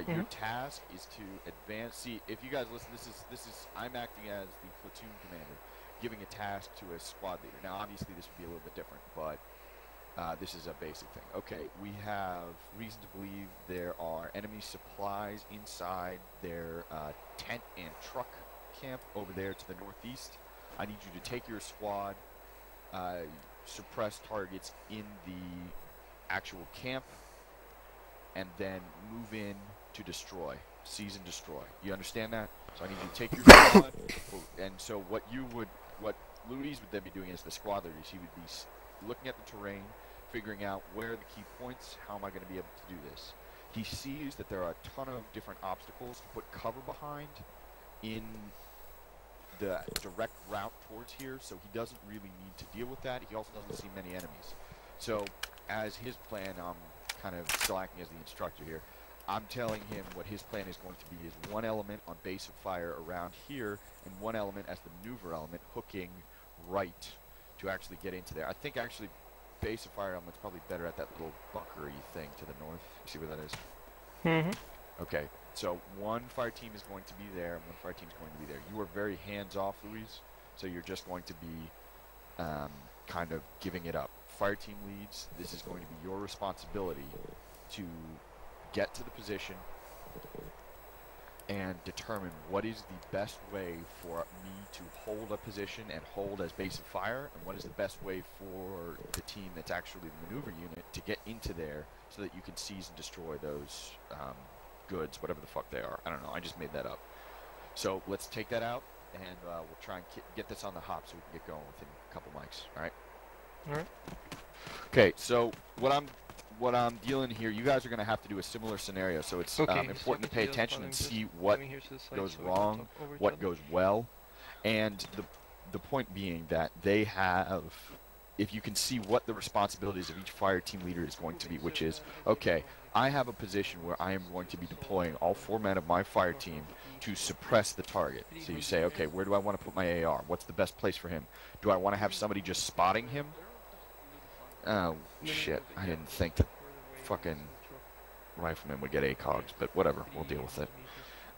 Your task is to advance. See, if you guys listen, this is I'm acting as the platoon commander, giving a task to a squad leader. Now, obviously, this would be a little bit different, but this is a basic thing. Okay, we have reason to believe there are enemy supplies inside their tent and truck camp over there to the northeast. I need you to take your squad, suppress targets in the actual camp, and then move in to destroy, seize and destroy. You understand that? So I need you to take your squad, and so what Louise would then be doing as the squad leader, she would be looking at the terrain, figuring out where are the key points, how am I going to be able to do this. He sees that there are a ton of different obstacles to put cover behind in the direct route towards here, so he doesn't really need to deal with that. He also doesn't see many enemies. So as his plan, I'm kind of still acting as the instructor here, I'm telling him what his plan is going to be is 1 element on base of fire around here, and 1 element as the maneuver element hooking right to actually get into there. I think actually base of fire element's probably better at that little bunkery thing to the north. You see where that is? Mm-hmm. Okay, so 1 fire team is going to be there, and 1 fire team is going to be there. You are very hands-off, Louise, so you're just going to be kind of giving it up. Fire team leads, this is going to be your responsibility to get to the position and determine what is the best way for me to hold a position and hold as base of fire, and what is the best way for the team that's actually the maneuver unit to get into there so that you can seize and destroy those goods, whatever the fuck they are. I don't know, I just made that up. So let's take that out, and we'll try and get this on the hop so we can get going within a couple mics, alright? Alright. Okay, so what I'm dealing here, you guys are going to have to do a similar scenario, so it's important to pay attention and see what goes wrong, what goes well, and the point being that they have, if you can see what the responsibilities of each fire team leader is going to be, which is, okay, I have a position where I am going to be deploying all 4 men of my fire team to suppress the target. So you say, okay, where do I want to put my AR? What's the best place for him? Do I want to have somebody just spotting him? Oh, shit, I didn't think that fucking rifleman would get ACOGs, but whatever, we'll deal with it.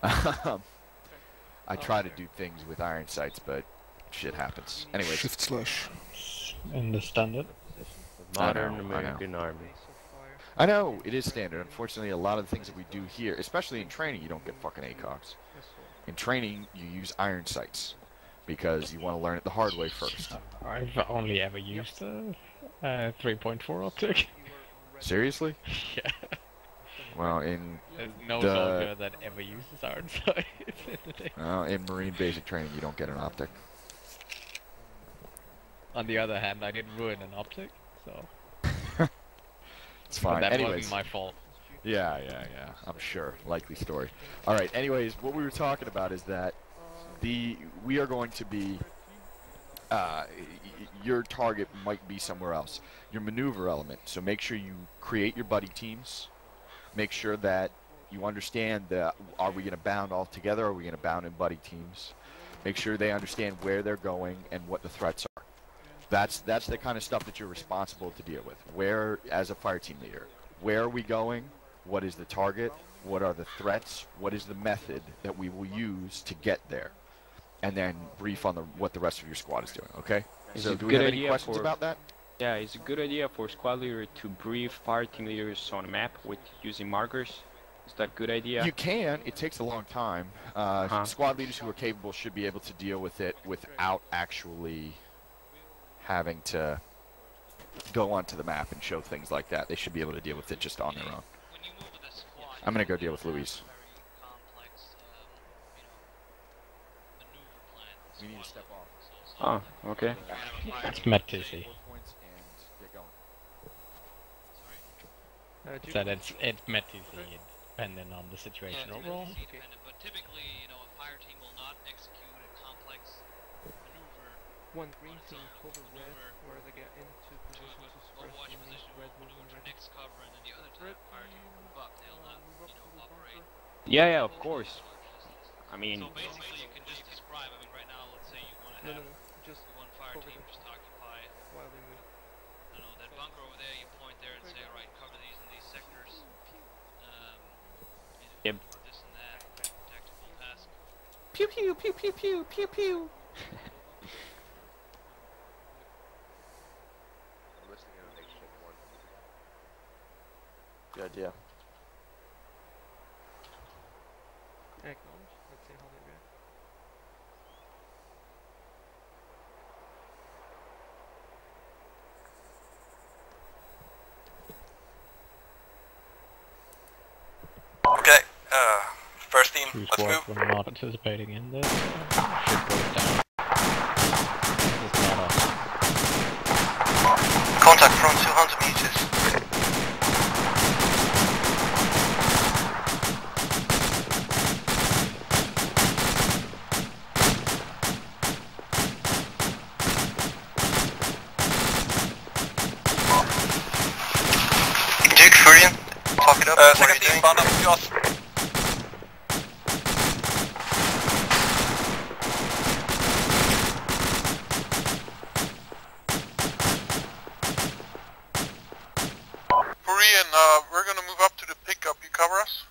I try to do things with iron sights, but shit happens. Anyways. Shift/. Understand it. Modern American Army. I know, it is standard. Unfortunately, a lot of the things that we do here, especially in training, you don't get fucking ACOGs. In training, you use iron sights because you want to learn it the hard way first. I've only ever used a 3.4 optic. Seriously? Yeah. Well, in There's no the soldier that ever uses iron sights in the day. in Marine basic training, you don't get an optic. On the other hand, I didn't ruin an optic, so It's fine. But that Anyways, wasn't my fault. Yeah, I'm sure. Likely story. All right. Anyways, what we were talking about is that we are going to be your target might be somewhere else. Your maneuver element. So make sure you create your buddy teams. Make sure that you understand that are we going to bound all together? Are we going to bound in buddy teams? Make sure they understand where they're going and what the threats are. That's the kind of stuff that you're responsible to deal with. Where, as a fire team leader, where are we going? What is the target? What are the threats? What is the method that we will use to get there? And then brief on what the rest of your squad is doing, okay? So do we have any questions about that? Yeah, it's a good idea for squad leader to brief fire team leaders on a map with using markers. Is that a good idea? You can. It takes a long time. Squad leaders who are capable should be able to deal with it without actually having to go onto the map and show things like that. They should be able to deal with it just on their own. I'm going to go deal with Luis. We need to step off. Oh, okay. It's met TC. So it's met TC, depending on the situation overall. But typically, you know, a fire team will not execute a complex maneuver. One green team cover red, where they get into position to suppress the enemy. Red move to next cover, and then the other time fire team will move up. They'll not, you know, operate. Yeah, of course. I mean. So basically, you can just describe. I mean, right now, let's say you want to have just one fire team just occupy while they move. You know, that bunker over there. You point there and say, all right, cover these and these sectors. Yep. This and that tactical task. Pew pew pew pew pew pew pew. I'm listening to Nation 1. Good idea. Acknowledge. Let's see how they react. Okay, first team, Who's let's move. We're not participating in this. Ship goes down. It's not us. Contact from 200 meters. Duke, Furian, talk it up. Second team, bound up to us. Korean, we're gonna move up to the pickup. You cover us?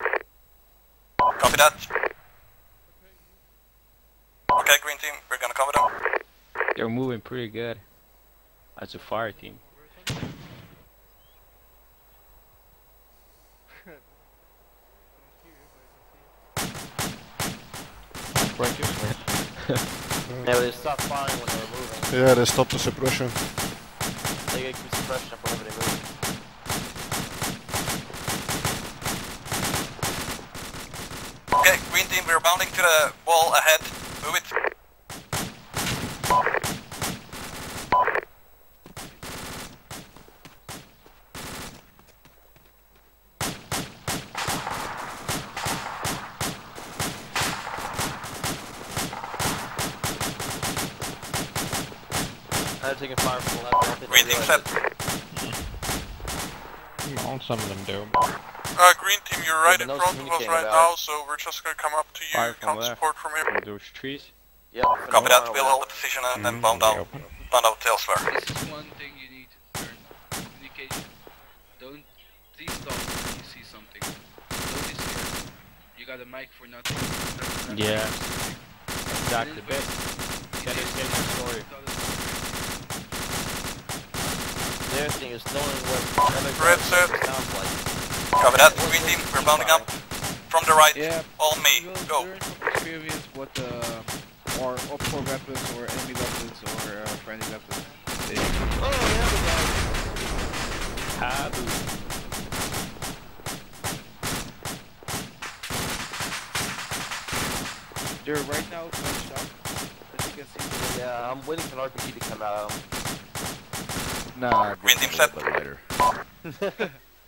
Copy that. Okay, green team, we're gonna cover them. They're moving pretty good as a fire team. Yeah, they stopped firing when they were moving. Yeah, they stopped the suppression. They get suppression whenever they move. Okay, green team, we're bounding to the wall ahead. Move it. They're taking fire from the left. Green team set. Well, some of them do. Green team, you're right in front of us right now, so we're just gonna come up to you. Fire from Count left. support from here. From those trees. Yep. Copy that, we'll hold the position and then bound out elsewhere. This is one thing you need to learn. Communication. Please stop when you see something. Don't be scared. You got a mic for nothing. Yeah. Exactly. That is the story. The other thing is knowing what other Red set. sounds like. Copy that, green team, we're bounding up. from the right. Yeah. All me. You will Go. learn from experience what or for weapons or enemy weapons or friendly weapons. They're right now punched up, as you can see. Yeah, I'm waiting for an RPG to come out. Nah, Green team a set. little bit later.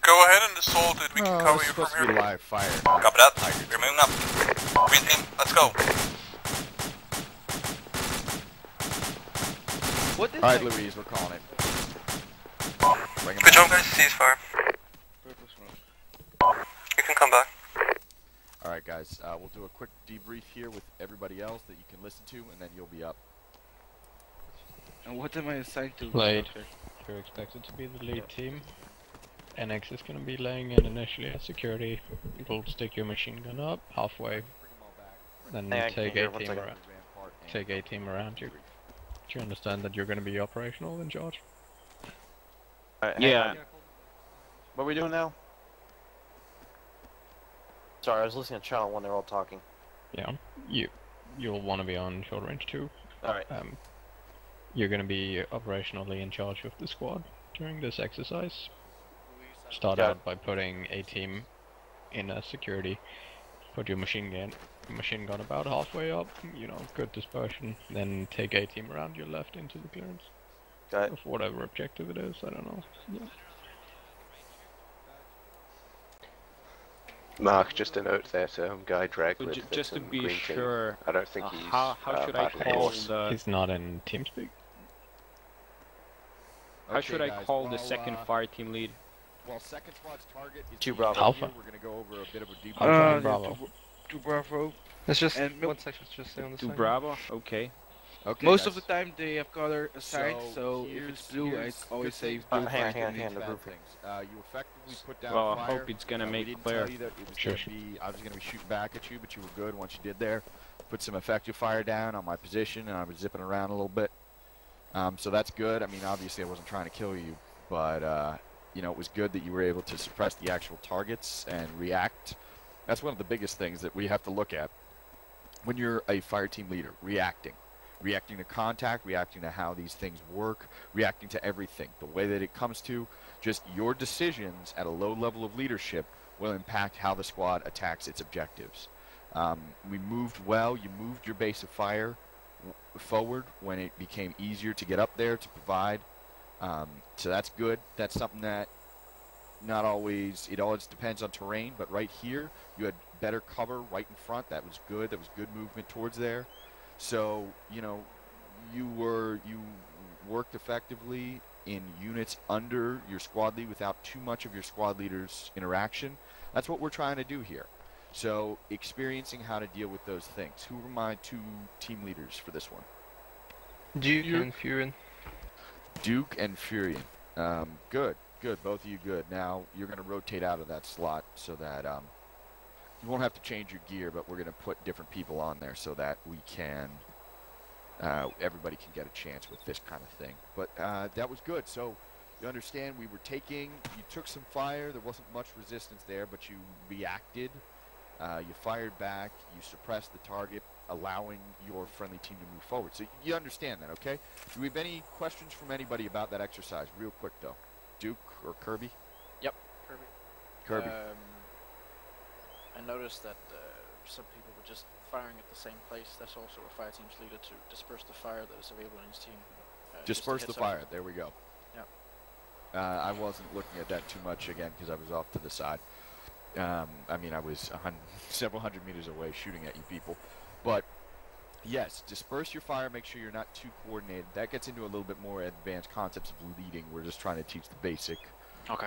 Go ahead and assault it. We can cover it's you from supposed to be here. live fire. Copy that. We're moving up. Green team, let's go. What is Alright, Louise, we're calling it. Bring him Good job, back. guys. Ceasefire. You can come back. Alright, guys, we'll do a quick debrief here with everybody else that you can listen to, and then you'll be up. And what am I assigned to? Lead. You're expected to be the lead team. NX is going to be laying in initially at security. You'll stick your machine gun up halfway, then take A team around. Take A team around you. Do you understand that you're going to be operational in charge? Yeah. What are we doing now? Sorry, I was listening to channel 1, they're all talking. Yeah, you'll want to be on short range too. Alright. You're going to be operationally in charge of the squad during this exercise. Start out by putting a team in a security. Put your machine gun about halfway up. You know, good dispersion. Then take a team around your left into the clearance. Got it. Of whatever objective it is, I don't know. Yeah. Mark, just a note that Guy Drag So with just to be green sure, team. I don't think he's how should I part of the call force. the... He's not in TeamSpeak. How should I call the second fire team lead? Well, second squad's target is 2 Bravo. Alpha. We're gonna go over a bit of a deep Bravo. 2 Bravo. Let's just And one second, just stay on the 2 side. Bravo, okay. Okay, Most guys. of the time they have color assigned, so if here's- it's blue, I here's always good say things, blue. good hang on, things, hang on, good hang on, bad the things. You effectively put down Well, I fire. hope it's gonna we make didn't clear. tell you that it was gonna be, I was gonna be shooting back at you, but you were good once you did there. Put some effective fire down on my position, and I was zipping around a little bit. So that's good. I mean, obviously I wasn't trying to kill you, but you know, it was good that you were able to suppress the actual targets and react. That's one of the biggest things that we have to look at when you're a fire team leader, reacting to contact, reacting to how these things work, reacting to everything. The way that it comes to just your decisions at a low level of leadership will impact how the squad attacks its objectives. We moved well. You moved your base of fire forward when it became easier to get up there to provide. So that's good. That's something that not always, it always depends on terrain, but right here you had better cover right in front. That was good. That was good movement towards there. So, you know, you worked effectively in units under your squad lead without too much of your squad leader's interaction. That's what we're trying to do here. So, experiencing how to deal with those things. Who were my 2 team leaders for this one? Duke and Furion. Duke and Furion. Good. Both of you good. Now, you're going to rotate out of that slot so that you won't have to change your gear, but we're going to put different people on there so that we can, everybody can get a chance with this kind of thing. But that was good. So you understand you took some fire. There wasn't much resistance there, but you reacted. You fired back. You suppressed the target, allowing your friendly team to move forward. So you understand that, okay? Do we have any questions from anybody about that exercise? Real quick, though. Duke or Kirby? Yep, Kirby. I noticed that some people were just firing at the same place. That's also a fire team's leader to disperse the fire that is available in his team. Disperse the fire. There we go. Yep. I wasn't looking at that too much again because I was off to the side. I mean, I was several hundred meters away shooting at you people. But yes, disperse your fire. Make sure you're not too coordinated. That gets into a little bit more advanced concepts of leading. We're just trying to teach the basic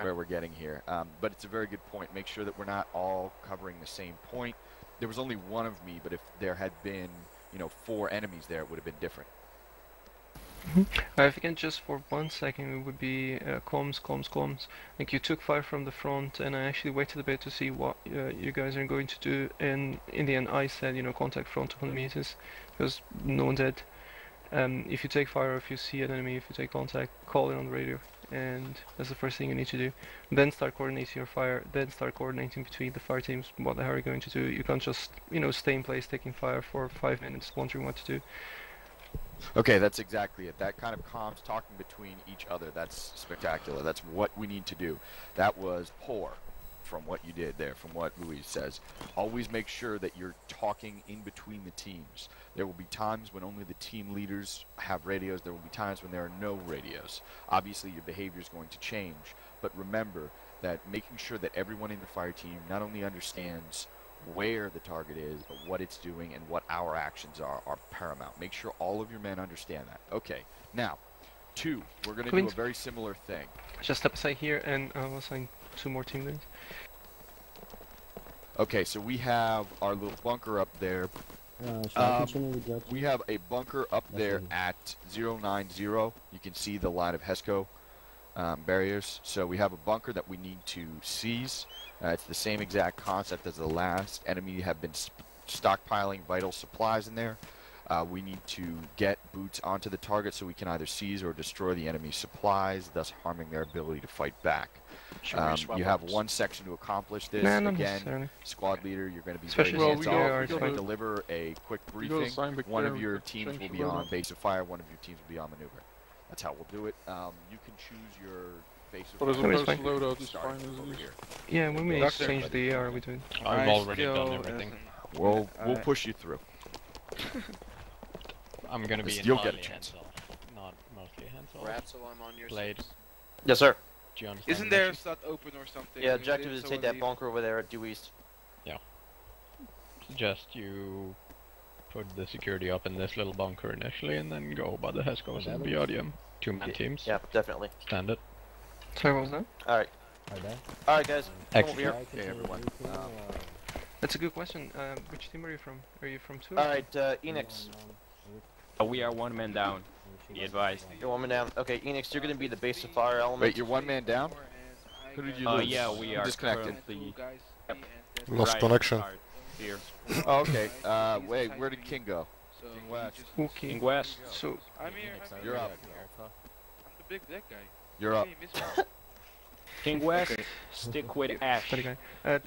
where we're getting here. But it's a very good point. Make sure that we're not all covering the same point. There was only one of me, but if there had been, 4 enemies there, it would have been different. If you can just for 1 second, it would be comms. Like you took fire from the front, and I actually waited a bit to see what you guys are going to do. And in the end, I said, contact front 100 meters, because no one did. If you take fire, if you see an enemy, if you take contact, call it on the radio, and that's the first thing you need to do. Then start coordinating your fire, then start coordinating between the fire teams what the hell are you going to do. You can't just, you know, stay in place taking fire for 5 minutes wondering what to do. Okay, that's exactly it. That kind of comms talking between each other, that's spectacular. That's what we need to do. That was poor from what you did there, from what Louise says. Always make sure that you're talking in between the teams. There will be times when only the team leaders have radios. There will be times when there are no radios. Obviously, your behavior is going to change, but remember that making sure that everyone in the fire team not only understands where the target is, but what it's doing and what our actions are paramount. Make sure all of your men understand that. Okay, now, 2, we're going to do a very similar thing. Just step aside here, and I'll assign 2 more team leaders. Okay, so we have our little bunker up there. We have a bunker up there at 090. You can see the line of HESCO barriers. So we have a bunker that we need to seize. It's the same exact concept as the last. Enemy have been stockpiling vital supplies in there. We need to get boots onto the target so we can either seize or destroy the enemy's supplies, thus harming their ability to fight back. You have 1 section to accomplish this. Again, squad leader, you're going to be very hands-off. You're going to deliver a quick briefing. One of your teams will be on base of fire, one of your teams will be on maneuver. That's how we'll do it. You can choose your base of fire. Yeah, we may exchange the AR between. I've already done everything. We'll push you through. I'm gonna be You'll get a chance. Not mostly hands-on. Ratso, I'm on your Blade. Yes, sir. Do you understand? Isn't there a slot open or something? Yeah, objective is to take that bunker over there at due east. Yeah. Suggest you put the security up in this little bunker initially, and then go by the HESCOs and the BRDM. 2-man teams. Yeah, definitely. Stand it. Sorry, what was that? Alright. Alright, guys. Come over here. Okay, everyone. That's a good question. Which team are you from? Are you from 2? Alright, Enix. We are 1 man down. Be advised. You're 1 man down. Okay, Enix, you're going to be the base of fire element. Wait, you're 1 man down? Who did you lose? Yeah, we are disconnected. Lost connection. Here. Oh, okay. Wait, where did King go? King West. Okay. King West. So I'm here. You're up. I'm the big black guy. You're up. King West, stick with Ash. You're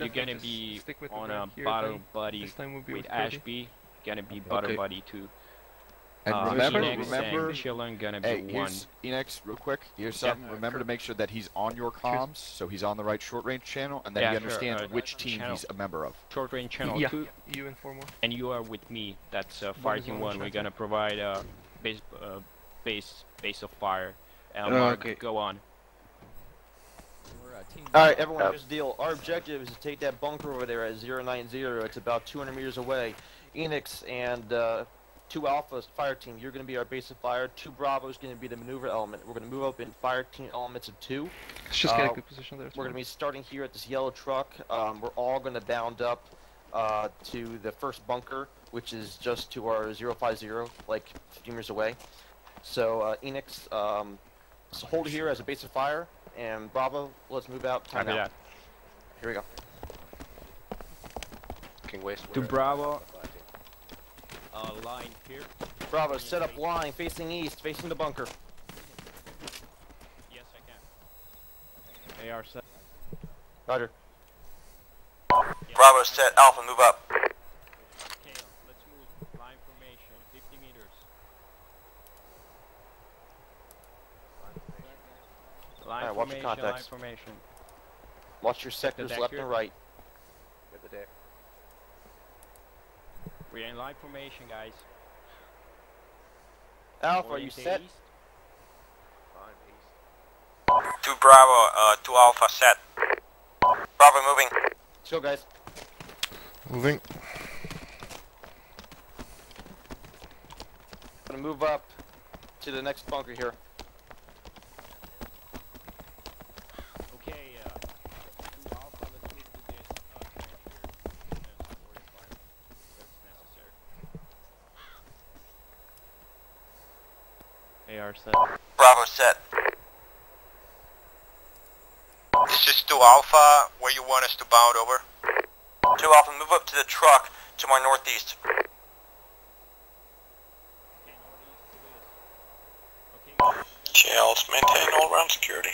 gonna be on a battle buddy with Ashby. Gonna be battle buddy too. And remember, Chillin gonna hey, be 1. Enix, real quick, here's something. Remember to make sure that he's on your comms, so he's on the right short range channel, and then he understands which team he's a member of. Short range channel 2. You inform more. And you are with me. That's fighting 1. We're gonna provide a base of fire. Mark, go on. Alright, everyone, here's the deal. Our objective is to take that bunker over there at 090. It's about 200 meters away. Enix and 2 Alpha fire team, you're going to be our base of fire. 2 Bravo is going to be the maneuver element. We're going to move up in fire team elements of 2. Let's just get a good position there. We're going to be starting here at this yellow truck. We're all going to bound up to the first bunker, which is just to our 050, like 50 meters away. So Enix, so hold here as a base of fire. And Bravo, let's move out. Time out. Here we go. King West. To Bravo. Line here. Bravo, set up line facing east, facing the bunker. Yes, I can. AR set. Roger. Bravo set. Alpha, move up. Okay, let's move. Line formation, 50 meters. Line watch your formation, line contacts. formation. Watch your sectors left and right. Get the deck. We're in line formation, guys. Alpha, are you set? East. I'm east. 2 Bravo, 2 Alpha set. Bravo moving. Let's go, guys. Moving. I'm gonna move up to the next bunker here. Okay, 2 Alpha, let's move to this connection here. That's necessary. AR set. Bravo set. This is 2 Alpha, where you want us to bound over. 2 Alpha, move up to the truck to my northeast. Okay, northeast to this. Charles, maintain all-round security.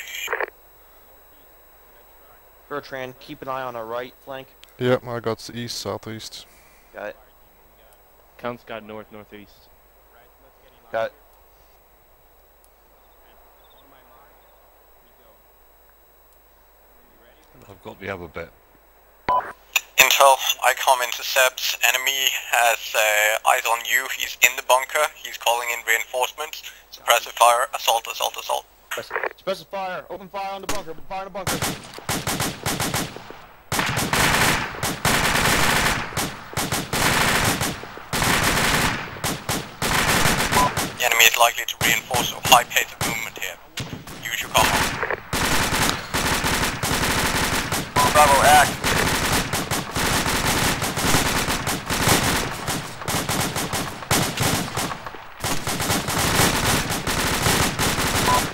Bertrand, keep an eye on our right flank. Yep, I got east, southeast. Got it. Count's got north, northeast. Got it. I've got the other bit. Intel, ICOM intercepts. Enemy has eyes on you. He's in the bunker. He's calling in reinforcements. Suppressive fire. Assault, assault, assault. Suppressive fire. Open fire on the bunker. Open fire on the bunker. The enemy is likely to reinforce a high pace of movement here. Use your combo. Bravo, act.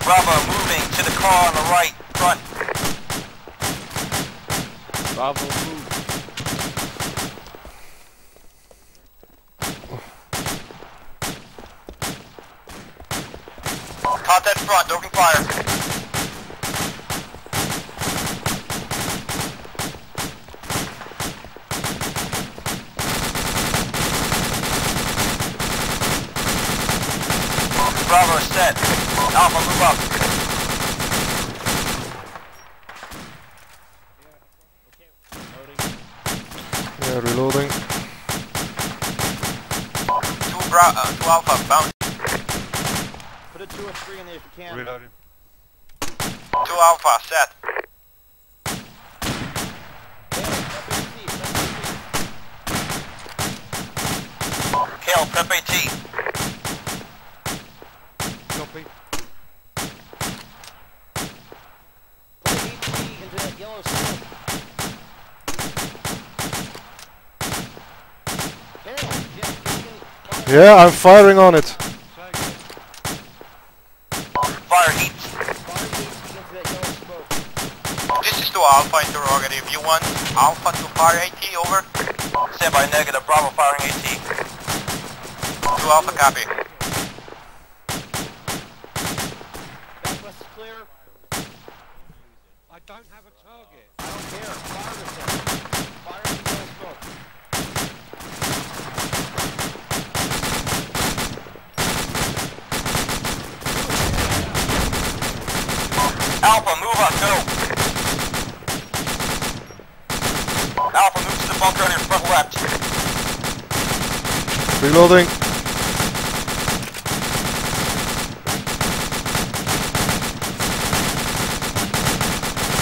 Bravo, moving to the car on the right, front. Bravo, move. Contact front, open fire. Bravo set. Alpha, move up. Yeah, reloading. Two Alpha, bound. Put a 2 or 3 in there if you can. Reloading. 2 Alpha, set. Kill, prep AT. Copy. Into that yellow smoke. Yeah, I'm firing on it. Fire heat. This is to Alpha interrogative. You want Alpha to fire AT, over? Stand by negative, Bravo firing AT. 2 Alpha, copy. Southwest is clear. I don't have a target. I don't care. Fire this thing. Fire the yellow smoke. Alpha, move up, go. Alpha, move to the bunker on your front left. Reloading.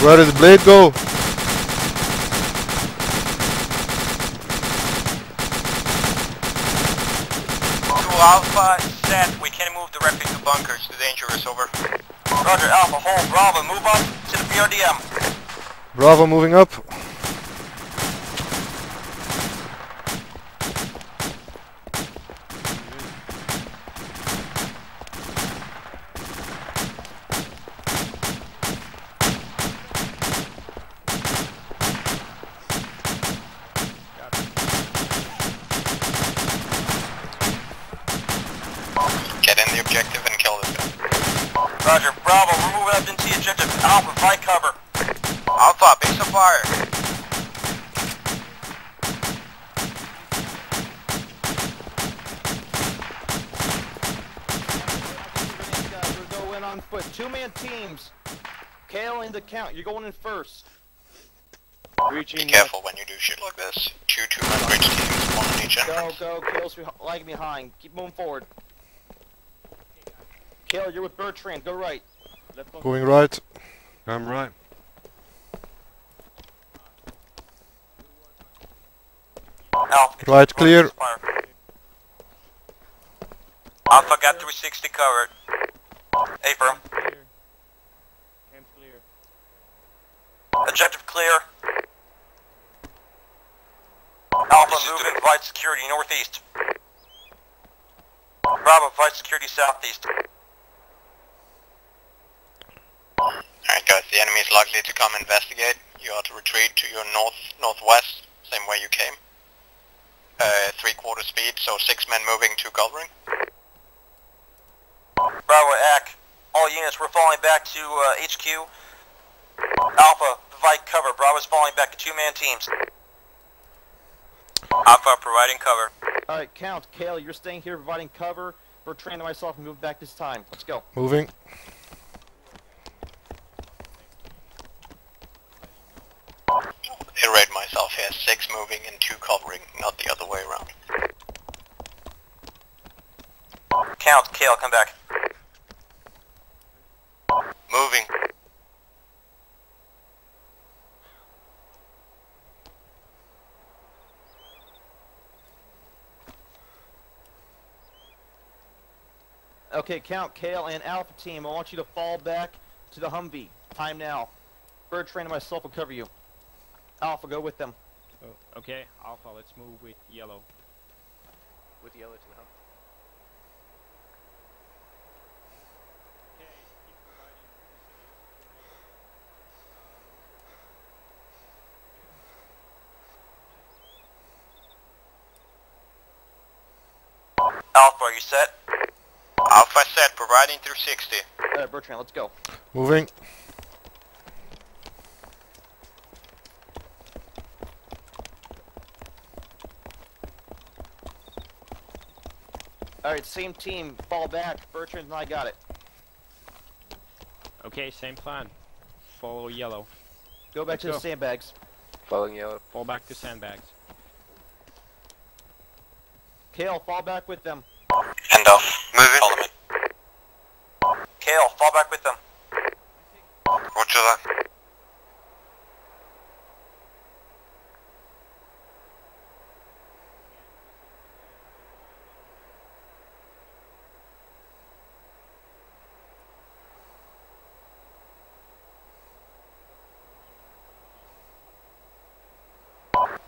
Where did the blade go? 2 Alpha, set. We can't move directly to bunkers. Too dangerous, over. Roger, Alpha, hold. Bravo, move up to the PRDM. Bravo moving up. Get in the objective and kill this guy. Roger, Bravo, we're moving up into the objective. Alpha, fight cover. Alpha, base of fire. We'll go in on foot. 2-man teams. Kale in the count. You're going in first. Be careful when you do shit like this. 2 2-man bridge teams, 1 on each entrance. Go. Kale's lagging behind. Keep moving forward. Kale, you're with Bertrand. Go right. Going right. I'm right. Alpha, Right clear. Alpha got 360 covered. Affirm. Objective clear. Alpha moving, provide security northeast. Bravo, provide security southeast. Alright guys, the enemy is likely to come investigate. You are to retreat to your northwest, same way you came. 3/4 speed, so 6 men moving to covering. Bravo, AC. All units, we're falling back to HQ. Alpha, provide cover. Bravo's falling back to 2-man teams. Alpha, providing cover. Alright, Count, Kale, you're staying here providing cover. Bertrand and myself move back this time. Let's go. Moving. Iterate myself here, 6 moving and 2 covering, not the other way around. Count, Kale, come back. Moving. Okay, Count, Kale, and Alpha Team, I want you to fall back to the Humvee. Time now. Bertrand and myself will cover you. Alpha, go with them. Oh, okay, Alpha, let's move with yellow. With yellow to the hump. Alpha, are you set? Alpha set, providing through 60. Alright, Bertrand, let's go. Moving. Alright, same team, fall back. Bertrand and I got it. Okay, same plan. Follow yellow. Go back to the sandbags. Following yellow. Fall back to sandbags. Kale, fall back with them. Handoff. Moving. Follow me. Kale, fall back with them. Roger that.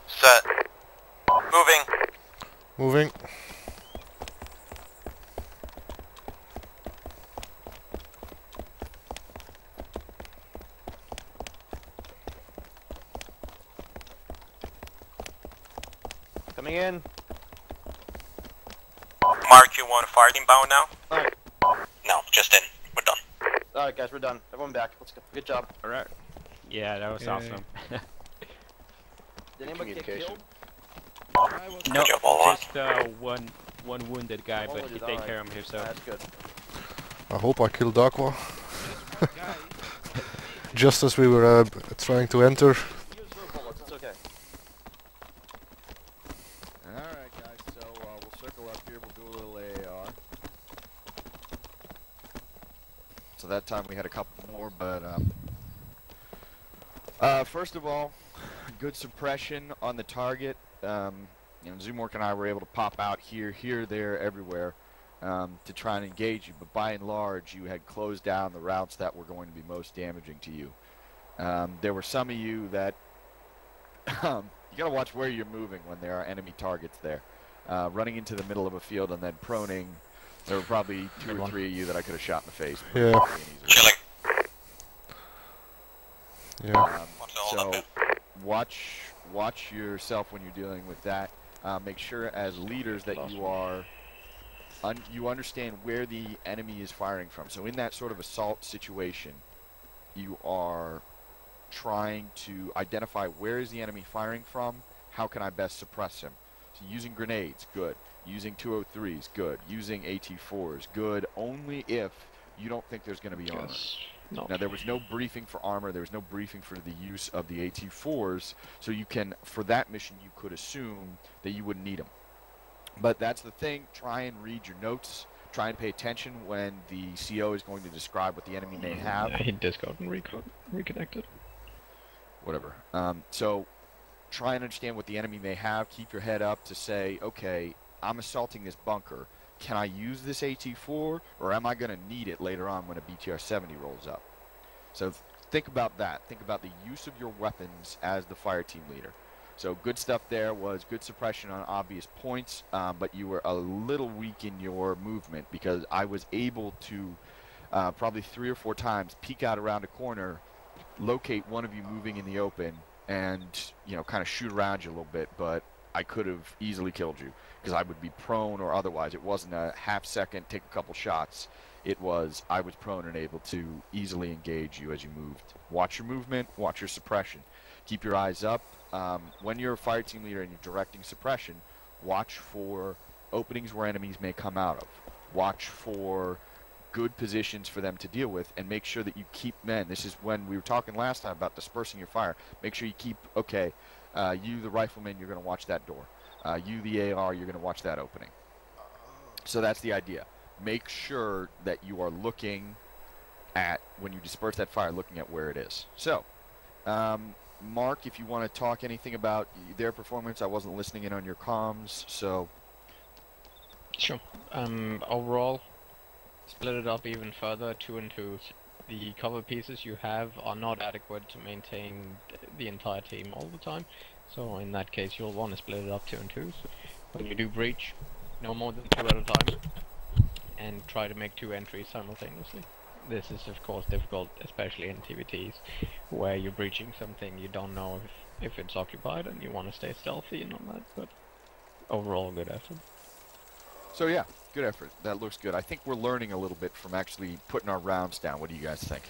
Set. Moving. Moving. Coming in. Mark, you want a fire team bound now? Alright. No, just in. We're done. Alright guys, we're done. Everyone back. Let's go. Good job. Alright. Yeah, that was awesome. Did anybody get killed? No, Good job, all right. just one wounded guy, but he wounded, take alright. care of himself. That's good. I hope I killed Aqua. Just as we were trying to enter. Use no bullets, it's okay. Alright guys, so we'll circle up here, we'll do a little AAR. So that time we had a couple more, but first of all, good suppression on the target. You know, Zoomwork and I were able to pop out here, there, everywhere to try and engage you, but by and large you had closed down the routes that were going to be most damaging to you. There were some of you that you gotta watch where you're moving when there are enemy targets there. Running into the middle of a field and then proning, there were probably 2 or 3 of you that I could have shot in the face. Yeah. Chilling. Yeah. So watch yourself when you're dealing with that. Make sure as leaders that you are you understand where the enemy is firing from. So in that sort of assault situation, you are trying to identify where is the enemy firing from, how can I best suppress him. So using grenades, good. Using 203s, good. Using AT4s, good, only if you don't think there's going to be armor. No. Now there was no briefing for armor, there was no briefing for the use of the AT4s, so you can, for that mission you could assume that you wouldn't need them. But that's the thing, try and read your notes, try and pay attention when the CO is going to describe what the enemy may have. Yeah, he discard and reconnected. Whatever. So try and understand what the enemy may have, keep your head up to say, okay, I'm assaulting this bunker. Can I use this AT4, or am I going to need it later on when a BTR-70 rolls up? So think about that. Think about the use of your weapons as the fire team leader. So good stuff there was good suppression on obvious points, but you were a little weak in your movement because I was able to probably 3 or 4 times peek out around a corner, locate one of you moving in the open, and, you know, kind of shoot around you a little bit, but I could have easily killed you because I would be prone or otherwise. It wasn't a half second, take a couple shots. It was I was prone and able to easily engage you as you moved. Watch your movement, watch your suppression. Keep your eyes up. When you're a fire team leader and you're directing suppression, watch for openings where enemies may come out of. Watch for good positions for them to deal with, and make sure that you keep men. This is when we were talking last time about dispersing your fire. Make sure you keep, okay, you the rifleman, you're going to watch that door. You the AR, you're going to watch that opening. So that's the idea. Make sure that you are looking at, when you disperse that fire, looking at where it is. So, Mark, if you want to talk anything about their performance, I wasn't listening in on your comms, so... Sure. Overall, split it up even further, 2 and 2. The cover pieces you have are not adequate to maintain the entire team all the time, so in that case you'll want to split it up 2 and 2. So when you do breach, no more than 2 at a time, and try to make 2 entries simultaneously. This is of course difficult, especially in TVTs, where you're breaching something you don't know if it's occupied and you want to stay stealthy and all that, but overall good effort. So yeah, good effort. That looks good. I think we're learning a little bit from actually putting our rounds down. What do you guys think?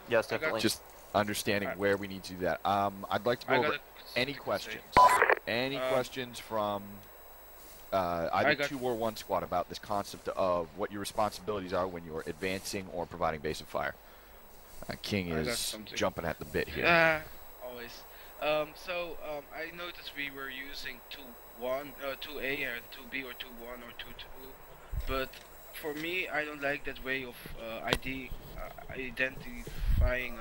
Yes, definitely. Just understanding where we need to do that. I'd like to go over any questions. Any questions from either 2 or 1 squad about this concept of what your responsibilities are when you're advancing or providing base of fire? King is jumping at the bit here. Yeah, always. I noticed we were using 2A and 2B or 2-1 or 2-2, but for me, I don't like that way of identifying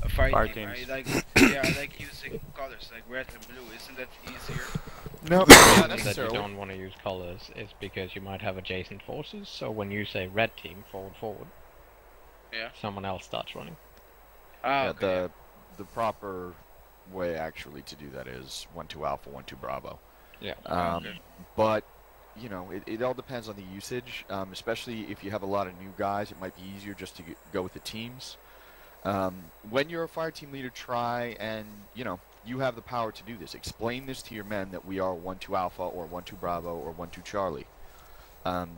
a fire team. I like using colors like red and blue. Isn't that easier? No, the reason that you don't want to use colors is because you might have adjacent forces, so when you say red team, forward, yeah, someone else starts running. Yeah, the proper way actually to do that is 1-2 Alpha, 1-2 Bravo. Yeah. But, you know, it all depends on the usage, especially if you have a lot of new guys. It might be easier just to go with the teams. When you're a fire team leader, try and, you know, you have the power to do this. Explain this to your men that we are 1-2 Alpha or 1-2 Bravo or 1-2 Charlie.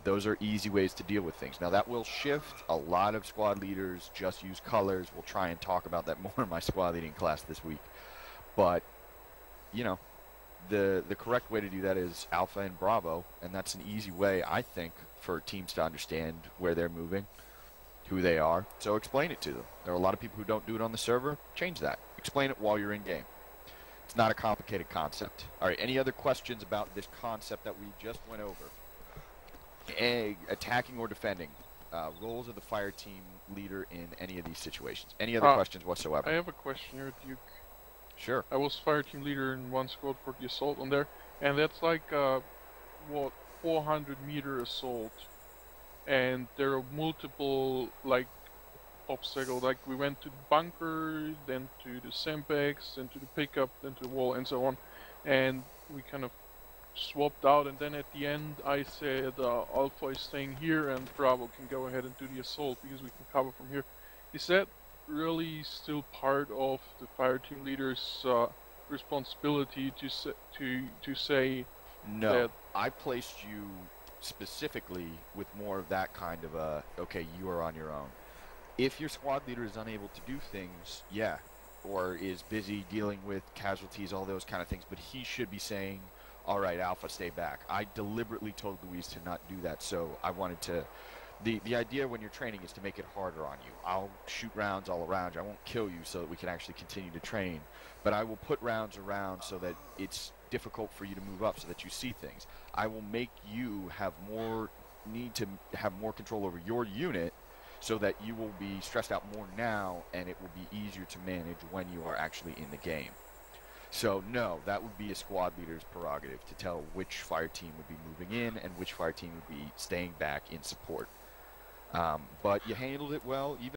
Those are easy ways to deal with things. Now that will shift. A lot of squad leaders just use colors. We'll try and talk about that more in my squad leading class this week. But, you know, the correct way to do that is Alpha and Bravo, and that's an easy way, I think, for teams to understand where they're moving, who they are. So explain it to them. There are a lot of people who don't do it on the server. Change that. Explain it while you're in game. It's not a complicated concept. All right, any other questions about this concept that we just went over? Attacking or defending. Roles of the fire team leader in any of these situations. Any other questions whatsoever? I have a question here, Duke. Sure. I was fire team leader in 1 squad for the assault on there, and that's like, what, 400-meter assault. And there are multiple, like, obstacles. Like, we went to the bunker, then to the sandbags, then to the pickup, then to the wall, and so on. And we kind of swapped out, and then at the end I said Alpha is staying here and Bravo can go ahead and do the assault because we can cover from here. Is that really still part of the fire team leader's responsibility to say no, that? I placed you specifically with more of that kind of a, okay, you are on your own. If your squad leader is unable to do things, yeah, or is busy dealing with casualties, all those kind of things, but he should be saying, all right, Alpha, stay back. I deliberately told Luis to not do that, so I wanted to... The idea when you're training is to make it harder on you. I'll shoot rounds all around you. I won't kill you so that we can actually continue to train, but I will put rounds around so that it's difficult for you to move up so that you see things. I will make you have need to have more control over your unit so that you will be stressed out more now and it will be easier to manage when you are actually in the game. So no, that would be a squad leader's prerogative to tell which fire team would be moving in and which fire team would be staying back in support. But you handled it well. Even